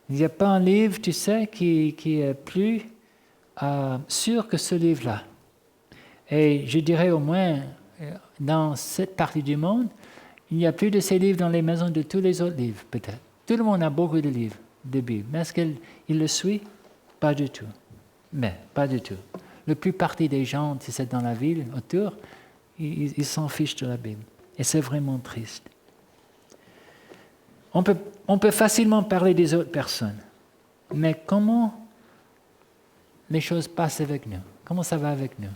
B: Il n'y a pas un livre, tu sais, qui est plus sûr que ce livre-là. Et je dirais au moins, dans cette partie du monde, il n'y a plus de ces livres dans les maisons de tous les autres livres, peut-être. Tout le monde a beaucoup de livres, de Bible. Mais est-ce qu'il le suit? Pas du tout. Mais pas du tout. La plupart des gens, si c'est dans la ville, autour, ils s'en fichent de la Bible. Et c'est vraiment triste. On peut facilement parler des autres personnes. Mais comment les choses passent avec nous? Comment ça va avec nous?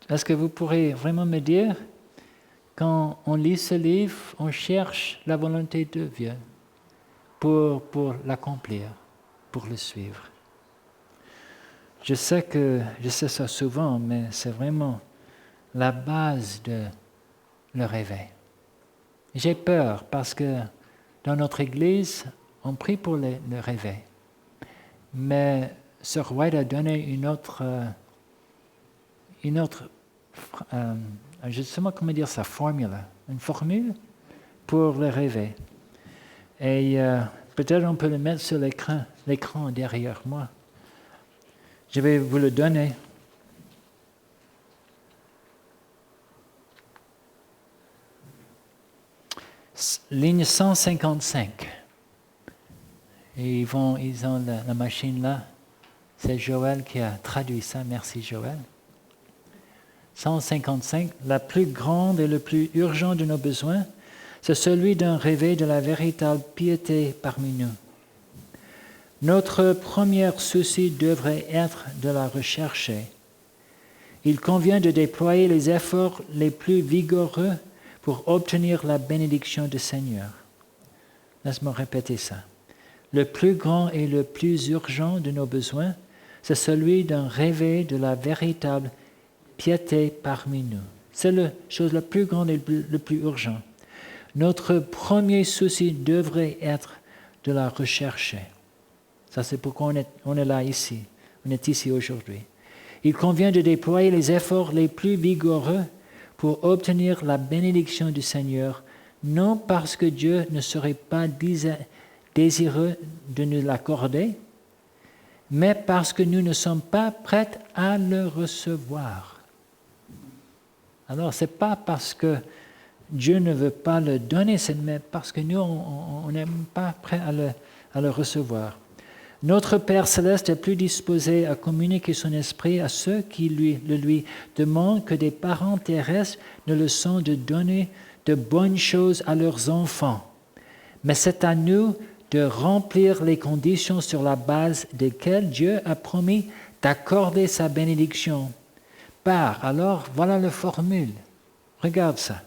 B: Est-ce que vous pourrez vraiment me dire, quand on lit ce livre, on cherche la volonté de Dieu pour l'accomplir, pour le suivre? Je sais ça souvent, mais c'est vraiment la base de le réveil. J'ai peur parce que dans notre Église, on prie pour le réveil. Mais Sir White a donné une autre je ne sais pas comment dire ça, une formule pour le réveil. Et peut-être on peut le mettre sur l'écran derrière moi. Je vais vous le donner. Ligne 155. Et ils ont la machine là. C'est Joël qui a traduit ça. Merci Joël. 155. La plus grande et le plus urgent de nos besoins, c'est celui d'un réveil de la véritable piété parmi nous. Notre premier souci devrait être de la rechercher. Il convient de déployer les efforts les plus vigoureux pour obtenir la bénédiction du Seigneur. Laisse-moi répéter ça. Le plus grand et le plus urgent de nos besoins, c'est celui d'un réveil de la véritable piété parmi nous. C'est la chose la plus grande et le plus urgent. Notre premier souci devrait être de la rechercher. Ça, c'est pourquoi on est là ici. On est ici aujourd'hui. Il convient de déployer les efforts les plus vigoureux pour obtenir la bénédiction du Seigneur, non parce que Dieu ne serait pas désireux de nous l'accorder, mais parce que nous ne sommes pas prêts à le recevoir. Alors, ce n'est pas parce que Dieu ne veut pas le donner, mais parce que nous, on n'est pas prêts à le recevoir. Notre Père céleste est plus disposé à communiquer son esprit à ceux qui lui demandent que des parents terrestres ne le sont de donner de bonnes choses à leurs enfants. Mais c'est à nous de remplir les conditions sur la base desquelles Dieu a promis d'accorder sa bénédiction. Alors, voilà la formule. Regarde ça.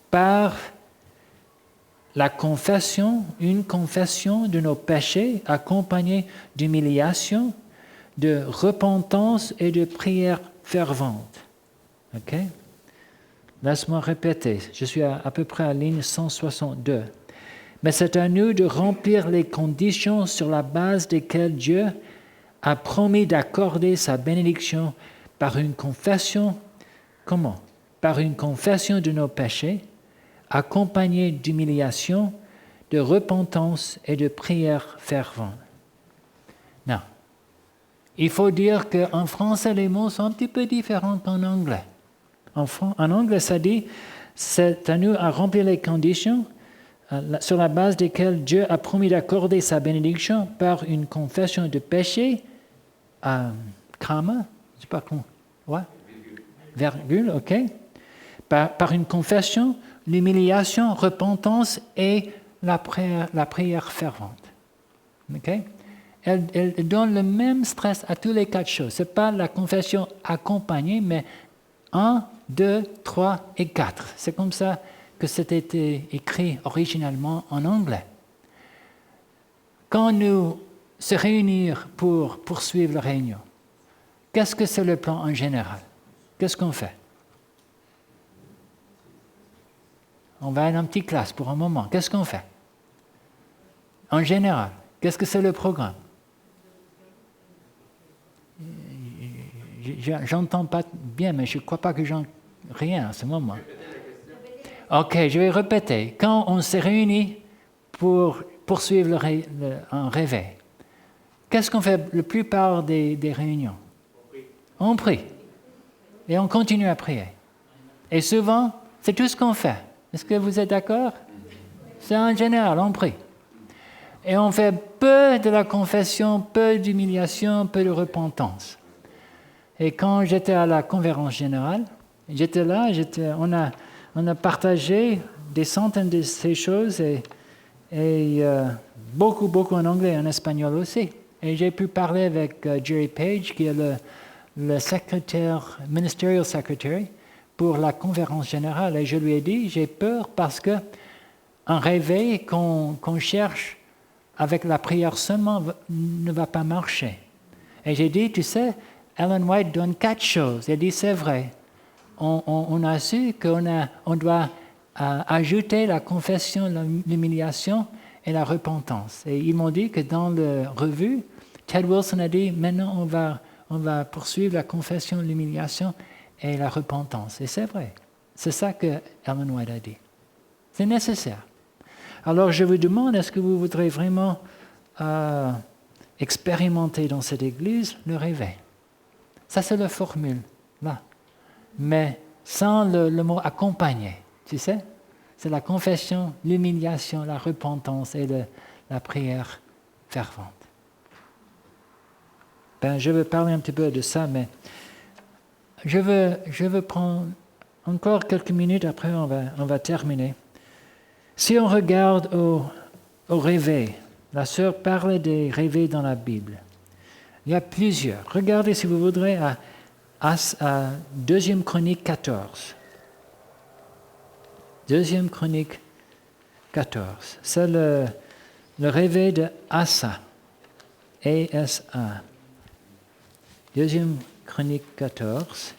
B: Par la confession, une confession de nos péchés accompagnée d'humiliation, de repentance et de prière fervente. OK? Laisse-moi répéter. Je suis à peu près à ligne 162. mais c'est à nous de remplir les conditions sur la base desquelles Dieu a promis d'accorder sa bénédiction par une confession. Comment? Par une confession de nos péchés, accompagnée d'humiliation, de repentance et de prières ferventes. Non. Il faut dire qu'en français, les mots sont un petit peu différents qu'en anglais. En anglais, ça dit, c'est à nous à remplir les conditions sur la base desquelles Dieu a promis d'accorder sa bénédiction par une confession de péché, comma, je sais pas comment, ouais, virgule, ok, par une confession, l'humiliation, repentance et la prière fervente. Ok? Elle donne le même stress à tous les 4 choses. Ce n'est pas la confession accompagnée, mais 1, 2, 3 et 4. C'est comme ça que c'était écrit originalement en anglais. Quand nous se réunir pour poursuivre la réunion, qu'est-ce que c'est le plan en général? Qu'est-ce qu'on fait? On va aller en petite classe pour un moment. Qu'est-ce qu'on fait? En général, qu'est-ce que c'est le programme? J'entends pas bien, mais je ne crois pas que j'en rien à ce moment. OK, je vais répéter. Quand on se réunit pour poursuivre un réveil, qu'est-ce qu'on fait la plupart des réunions? On prie. Et on continue à prier. Et souvent, c'est tout ce qu'on fait. Est-ce que vous êtes d'accord? C'est en général, on prie. Et on fait peu de la confession, peu d'humiliation, peu de repentance. Et quand j'étais à la conférence générale, j'étais là, on a partagé des centaines de ces choses et beaucoup en anglais et en espagnol aussi. Et j'ai pu parler avec Jerry Page, qui est le secrétaire, ministerial secretary, pour la conférence générale. Et je lui ai dit, j'ai peur parce qu'un réveil qu'on cherche avec la prière seulement ne va pas marcher. Et j'ai dit, tu sais, Ellen White donne 4 choses. Elle dit, c'est vrai. On a su qu'on doit ajouter la confession, l'humiliation et la repentance. Et ils m'ont dit que dans la revue, Ted Wilson a dit, maintenant on va poursuivre la confession, l'humiliation et la repentance. Et c'est vrai. C'est ça que Ellen White a dit. C'est nécessaire. Alors je vous demande, est-ce que vous voudrez vraiment expérimenter dans cette église le réveil? Ça, c'est la formule, là. Mais sans le mot accompagner, tu sais? C'est la confession, l'humiliation, la repentance et la prière fervente. Je veux parler un petit peu de ça, mais je veux prendre encore quelques minutes, après on va terminer. Si on regarde au réveil, la sœur parle des réveils dans la Bible. Il y a plusieurs. Regardez, si vous voudrez, à 2 Chronique 14. 2 Chronique 14. C'est le réveil de Asa. A-S-A. 2 Chronique 14.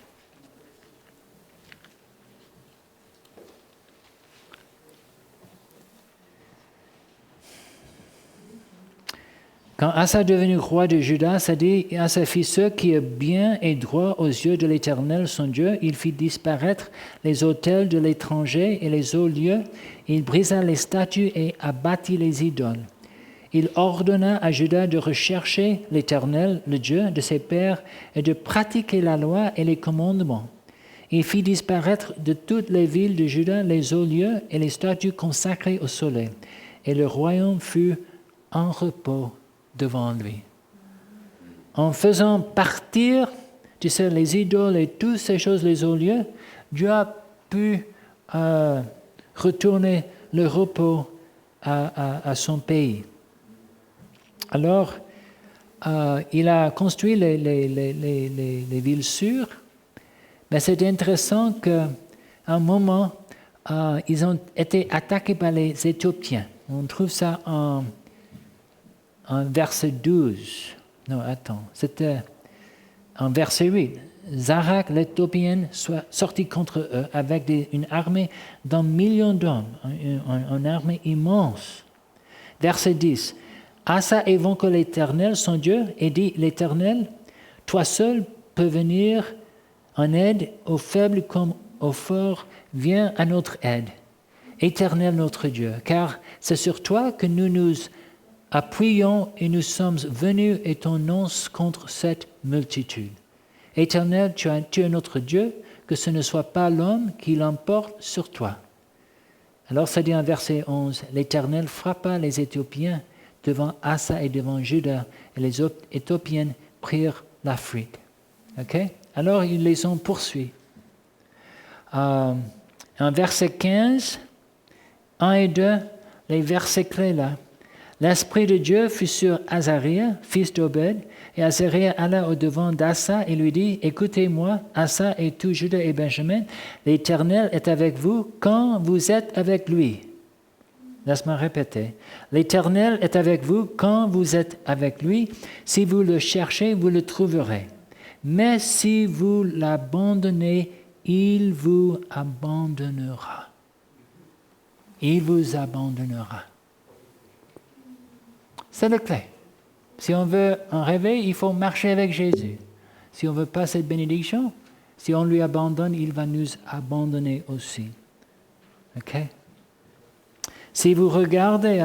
B: Quand Asa est devenu roi de Juda, ça dit, Asa fit ce qui est bien et droit aux yeux de l'Éternel, son Dieu. Il fit disparaître les autels de l'étranger et les hauts lieux. Il brisa les statues et abattit les idoles. Il ordonna à Juda de rechercher l'Éternel, le Dieu de ses pères, et de pratiquer la loi et les commandements. Il fit disparaître de toutes les villes de Juda les hauts lieux et les statues consacrées au soleil. Et le royaume fut en repos devant lui. En faisant partir, tu sais, les idoles et toutes ces choses, les hauts lieux, Dieu a pu retourner le repos à son pays. Alors, il a construit les villes sûres, mais c'est intéressant qu'à un moment, ils ont été attaqués par les Éthiopiens. On trouve ça en verset 12. Non, attends. C'était en verset 8. Zarak, l'Éthiopien, sortit contre eux avec une armée d'un million d'hommes, une armée immense. verset 10. Asa évoqua l'Éternel, son Dieu, et dit, l'Éternel, toi seul peux venir en aide aux faibles comme aux forts, viens à notre aide. Éternel notre Dieu, car c'est sur toi que nous nous appuyons et nous sommes venus étonnants contre cette multitude. Éternel, tu es notre Dieu, que ce ne soit pas l'homme qui l'emporte sur toi. Alors ça dit en verset 11, l'Éternel frappa les Éthiopiens devant Asa et devant Juda, et les Éthiopiens prirent la fuite. Okay? Alors ils les ont poursuivis. En verset 15, 1 et 2, les versets clés là. L'Esprit de Dieu fut sur Azariah, fils d'Obed, et Azariah alla au-devant d'Asa et lui dit, écoutez-moi, Asa et tout Juda et Benjamin, l'Éternel est avec vous quand vous êtes avec lui. Laisse-moi répéter. L'Éternel est avec vous quand vous êtes avec lui. Si vous le cherchez, vous le trouverez. Mais si vous l'abandonnez, il vous abandonnera. Il vous abandonnera. C'est la clé. Si on veut un réveil, il faut marcher avec Jésus. Si on ne veut pas cette bénédiction, si on lui abandonne, il va nous abandonner aussi. OK? Si vous regardez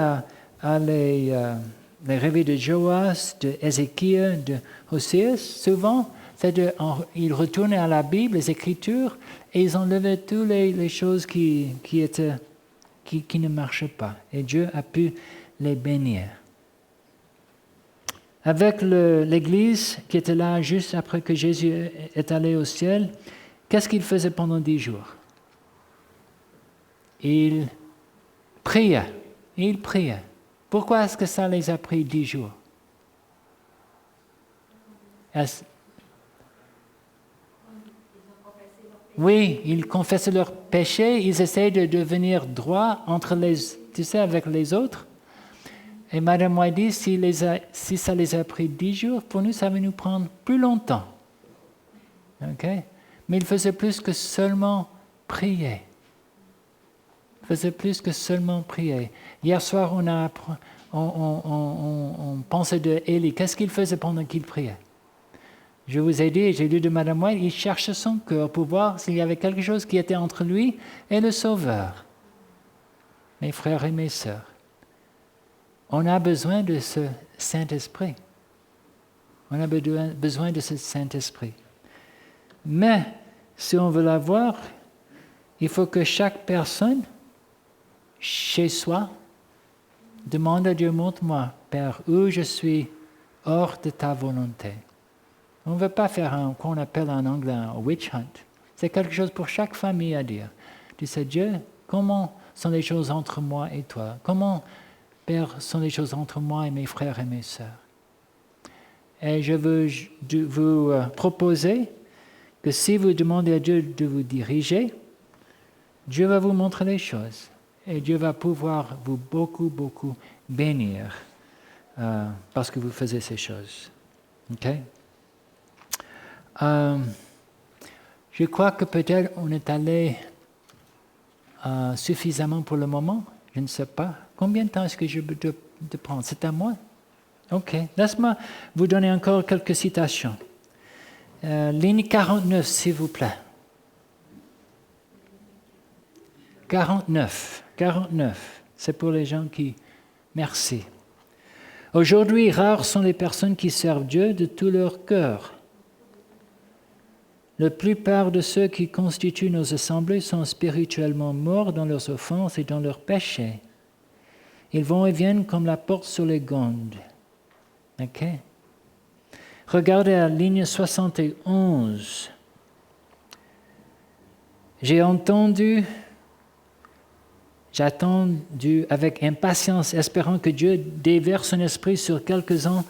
B: les réveils de Joas, de Ézéchiel, de Hoséas, souvent, ils retournaient à la Bible, les Écritures, et ils enlevaient toutes les choses qui ne marchaient pas. Et Dieu a pu les bénir. Avec l'Église qui était là juste après que Jésus est allé au ciel, qu'est-ce qu'il faisait pendant 10 jours? Il priait. Il priait. Pourquoi est-ce que ça les a pris 10 jours? Oui, ils confessaient leurs péchés, ils essaient de devenir droits avec les autres. Et Madame White dit, si ça les a pris 10 jours, pour nous, ça va nous prendre plus longtemps. Okay? Mais ils faisaient plus que seulement prier. Ils faisaient plus que seulement prier. Hier soir, on pensait de Élie. Qu'est-ce qu'il faisait pendant qu'il priait? Je vous ai dit, j'ai lu de Madame White, il cherchait son cœur pour voir s'il y avait quelque chose qui était entre lui et le Sauveur. Mes frères et mes sœurs, on a besoin de ce Saint-Esprit. On a besoin de ce Saint-Esprit. Mais, si on veut l'avoir, il faut que chaque personne, chez soi, demande à Dieu, montre-moi, Père, où je suis hors de ta volonté. On ne veut pas faire qu'on appelle en anglais un witch hunt. C'est quelque chose pour chaque famille à dire. Tu sais, Dieu, comment sont les choses entre moi et toi? Comment, Père, sont les choses entre moi et mes frères et mes sœurs? Et je veux vous proposer que si vous demandez à Dieu de vous diriger, Dieu va vous montrer les choses. Et Dieu va pouvoir vous beaucoup, beaucoup bénir parce que vous faisiez ces choses. OK? Je crois que peut-être on est allé suffisamment pour le moment. Je ne sais pas. Combien de temps est-ce que je peux te prendre? C'est à moi? OK. Laisse-moi vous donner encore quelques citations. Ligne 49, s'il vous plaît. 49. C'est pour les gens qui... Merci. Aujourd'hui, rares sont les personnes qui servent Dieu de tout leur cœur. La plupart de ceux qui constituent nos assemblées sont spirituellement morts dans leurs offenses et dans leurs péchés. Ils vont et viennent comme la porte sur les gonds. OK? Regardez la ligne 71. J'ai attendu avec impatience, espérant que Dieu déverse son esprit sur quelques-uns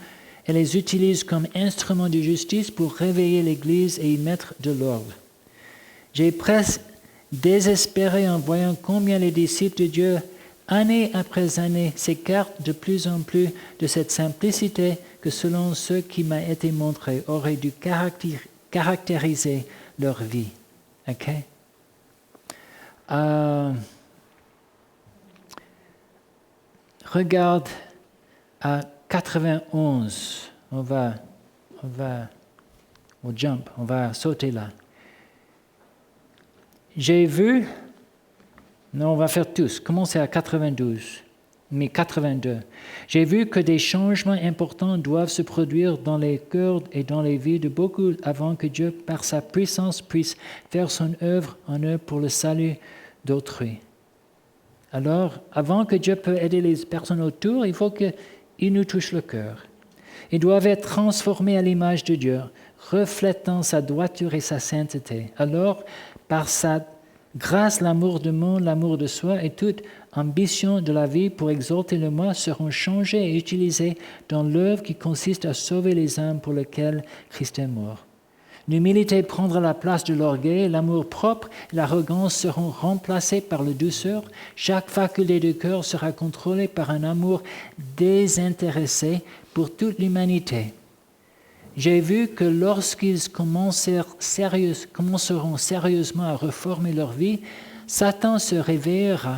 B: et les utilise comme instruments de justice pour réveiller l'Église et y mettre de l'ordre. J'ai presque désespéré en voyant combien les disciples de Dieu, année après année, s'écartent de plus en plus de cette simplicité que, selon ce qui m'a été montré, aurait dû caractériser leur vie. OK? regarde à 91. On va sauter là. J'ai vu, non, on va faire tous, commencer à 92, mais 82. J'ai vu que des changements importants doivent se produire dans les cœurs et dans les vies de beaucoup avant que Dieu, par sa puissance, puisse faire son œuvre en eux pour le salut d'autrui. Alors, avant que Dieu puisse aider les personnes autour, il faut qu'il nous touche le cœur. Ils doivent être transformés à l'image de Dieu, reflétant sa droiture et sa sainteté. Alors, par sa grâce, l'amour du monde, l'amour de soi et toute ambition de la vie pour exalter le moi seront changés et utilisés dans l'œuvre qui consiste à sauver les âmes pour lesquelles Christ est mort. L'humilité prendra la place de l'orgueil, l'amour propre et l'arrogance seront remplacés par la douceur. Chaque faculté du cœur sera contrôlée par un amour désintéressé pour toute l'humanité. J'ai vu que lorsqu'ils commenceront sérieusement à reformer leur vie, Satan se réveillera.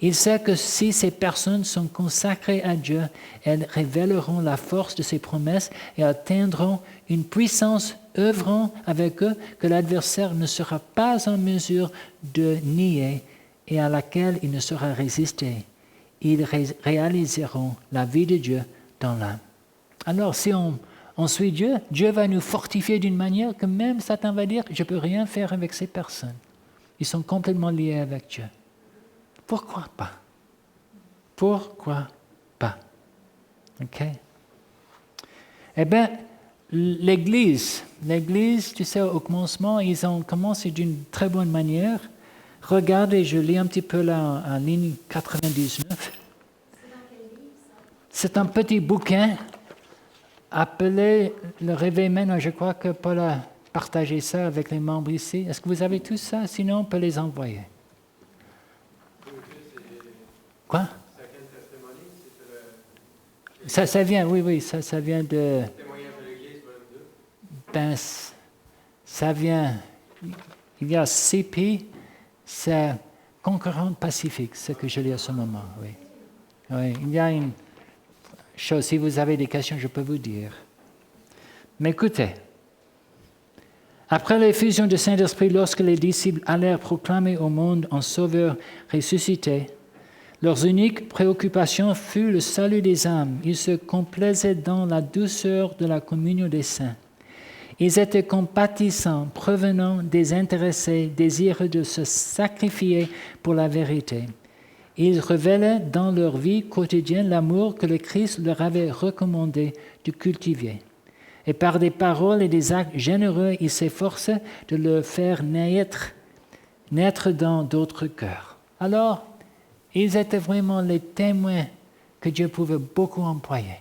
B: Il sait que si ces personnes sont consacrées à Dieu, elles révéleront la force de ses promesses et atteindront une puissance œuvrant avec eux que l'adversaire ne sera pas en mesure de nier et à laquelle il ne sera résisté. Ils réaliseront la vie de Dieu dans l'âme. Alors, si on suit Dieu, Dieu va nous fortifier d'une manière que même Satan va dire « je ne peux rien faire avec ces personnes ». Ils sont complètement liés avec Dieu. Pourquoi pas? Pourquoi pas? OK? Eh bien, l'Église, tu sais, au commencement, ils ont commencé d'une très bonne manière. Regardez, je lis un petit peu là en ligne 99. C'est un petit bouquin appelé Le Réveil maintenant. Je crois que Paul a partagé ça avec les membres ici. Est-ce que vous avez tout ça? Sinon, on peut les envoyer. Quoi? Ça vient, oui, ça vient de... Ben, ça vient... Il y a CP, c'est Concurrent Pacifique, ce que je lis à ce moment, oui. Oui, il y a une chose, si vous avez des questions, je peux vous dire. Mais écoutez, après l'effusion du Saint-Esprit, lorsque les disciples allèrent proclamer au monde un Sauveur ressuscité, leur unique préoccupation fut le salut des âmes. Ils se complaisaient dans la douceur de la communion des saints. Ils étaient compatissants, provenant désintéressés, désireux de se sacrifier pour la vérité. Ils révélaient dans leur vie quotidienne l'amour que le Christ leur avait recommandé de cultiver. Et par des paroles et des actes généreux, ils s'efforçaient de le faire naître dans d'autres cœurs. Alors, ils étaient vraiment les témoins que Dieu pouvait beaucoup employer.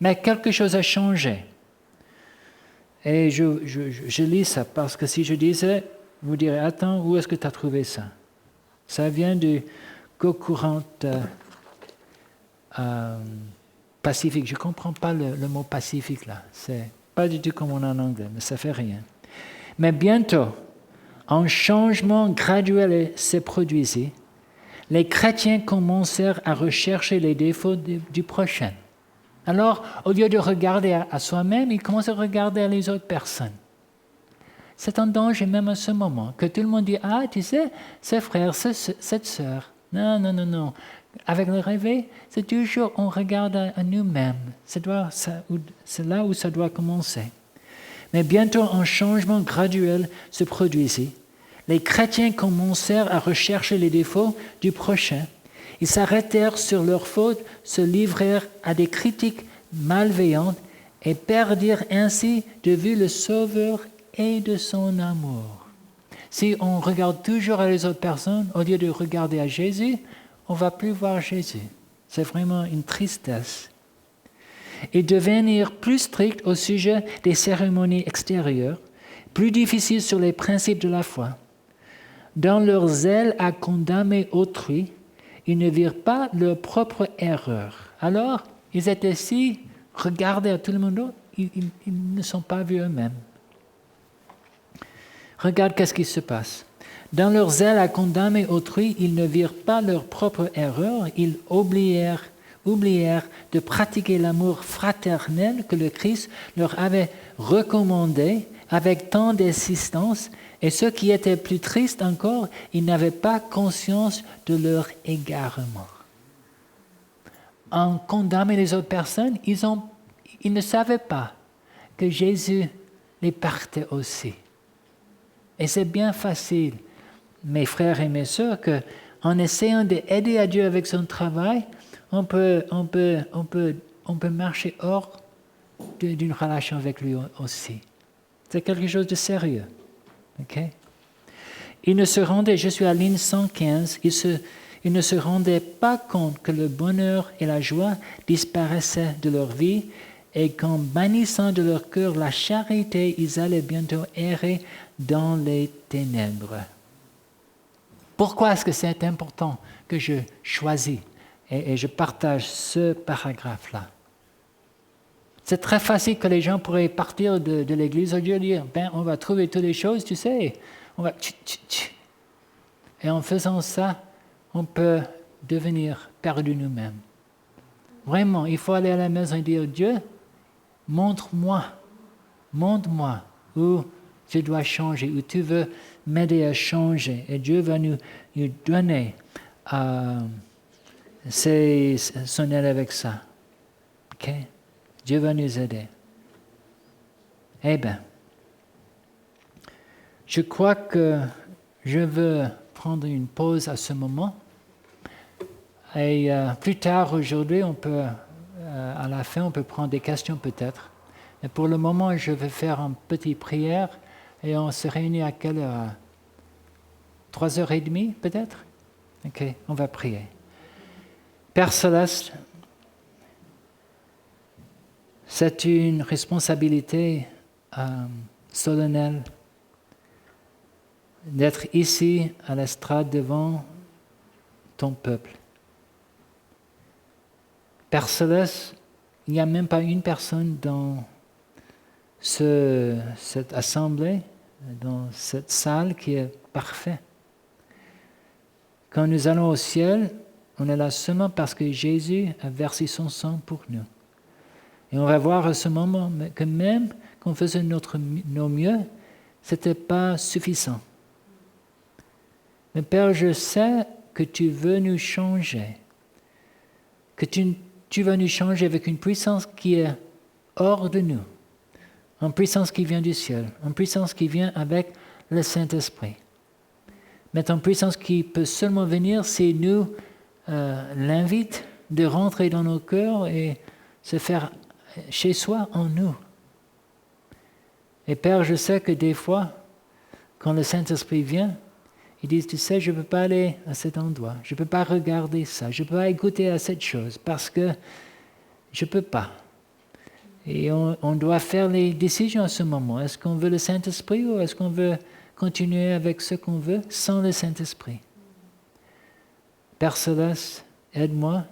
B: Mais quelque chose a changé. Et je lis ça parce que si je disais, vous direz, attends, où est-ce que tu as trouvé ça? Ça vient du Concurrent Pacifique. Je ne comprends pas le mot Pacifique là. C'est pas du tout comme on a en anglais, mais ça ne fait rien. Mais bientôt, un changement graduel s'est produit. Les chrétiens commencèrent à rechercher les défauts du prochain. Alors, au lieu de regarder à soi-même, ils commencent à regarder les autres personnes. C'est un danger même à ce moment, que tout le monde dit « Ah, tu sais, ce frère, cette sœur. » Non. Avec le réveil, c'est toujours on regarde à nous-mêmes. C'est là où ça doit commencer. Mais bientôt, un changement graduel se produisit. Les chrétiens commencèrent à rechercher les défauts du prochain. Ils s'arrêtèrent sur leurs fautes, se livrèrent à des critiques malveillantes et perdirent ainsi de vue le Sauveur et de son amour. Si on regarde toujours à les autres personnes, au lieu de regarder à Jésus, on ne va plus voir Jésus. C'est vraiment une tristesse. Et devenir plus strict au sujet des cérémonies extérieures, plus difficiles sur les principes de la foi. Dans leur zèle à condamner autrui, ils ne virent pas leur propre erreur. Alors, ils étaient si regardés à tout le monde, ils ne sont pas vus eux-mêmes. Regarde qu'est-ce qui se passe. Dans leur zèle à condamner autrui, ils ne virent pas leur propre erreur, ils oublièrent de pratiquer l'amour fraternel que le Christ leur avait recommandé avec tant d'insistance, et ce qui était plus triste encore, ils n'avaient pas conscience de leur égarement. En condamnant les autres personnes, ils ne savaient pas que Jésus les partait aussi. Et c'est bien facile, mes frères et mes sœurs, qu'en essayant d'aider à Dieu avec son travail, on peut marcher hors d'une relation avec lui aussi. C'est quelque chose de sérieux. Okay? Il ne se rendait, je suis à ligne 115, il ne se rendait pas compte que le bonheur et la joie disparaissaient de leur vie et qu'en bannissant de leur cœur la charité, ils allaient bientôt errer dans les ténèbres. Pourquoi est-ce que c'est important que je choisis et je partage ce paragraphe-là? C'est très facile que les gens pourraient partir de l'Église au lieu de dire, on va trouver toutes les choses, tu sais, on va... Et en faisant ça, on peut devenir perdu nous-mêmes. Vraiment, il faut aller à la maison et dire, Dieu, montre-moi où je dois changer, où tu veux m'aider à changer. Et Dieu va nous donner son aide avec ça. OK? Dieu va nous aider. Eh bien, je crois que je veux prendre une pause à ce moment. Et plus tard aujourd'hui, à la fin, on peut prendre des questions peut-être. Mais pour le moment, je vais faire une petite prière et on se réunit à quelle heure? 3h30 peut-être? OK, on va prier. Père Céleste, c'est une responsabilité solennelle d'être ici à l'estrade devant ton peuple. Père Céleste, il n'y a même pas une personne dans cette assemblée, dans cette salle qui est parfaite. Quand nous allons au ciel, on est là seulement parce que Jésus a versé son sang pour nous. Et on va voir à ce moment que même quand on faisait nos mieux, ce n'était pas suffisant. Mais Père, je sais que tu veux nous changer, que tu vas nous changer avec une puissance qui est hors de nous, une puissance qui vient du ciel, une puissance qui vient avec le Saint-Esprit. Mais une puissance qui peut seulement venir si nous l'invite de rentrer dans nos cœurs et se faire chez soi en nous. Et Père, je sais que des fois, quand le Saint-Esprit vient, ils disent, tu sais, je ne peux pas aller à cet endroit, je ne peux pas regarder ça, je ne peux pas écouter à cette chose parce que je ne peux pas. Et on doit faire les décisions à ce moment. Est-ce qu'on veut le Saint-Esprit ou est-ce qu'on veut continuer avec ce qu'on veut sans le Saint-Esprit? Père Céleste, aide-moi,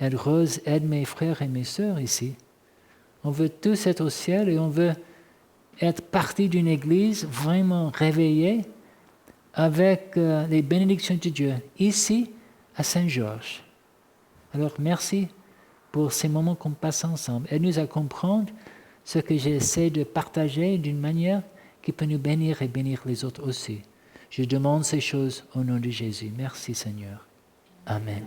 B: aide Rose, aide mes frères et mes sœurs ici. On veut tous être au ciel et on veut être partie d'une église vraiment réveillée avec les bénédictions de Dieu, ici à Saint-Georges. Alors merci pour ces moments qu'on passe ensemble. Aide-nous à comprendre ce que j'essaie de partager d'une manière qui peut nous bénir et bénir les autres aussi. Je demande ces choses au nom de Jésus. Merci Seigneur. Amen.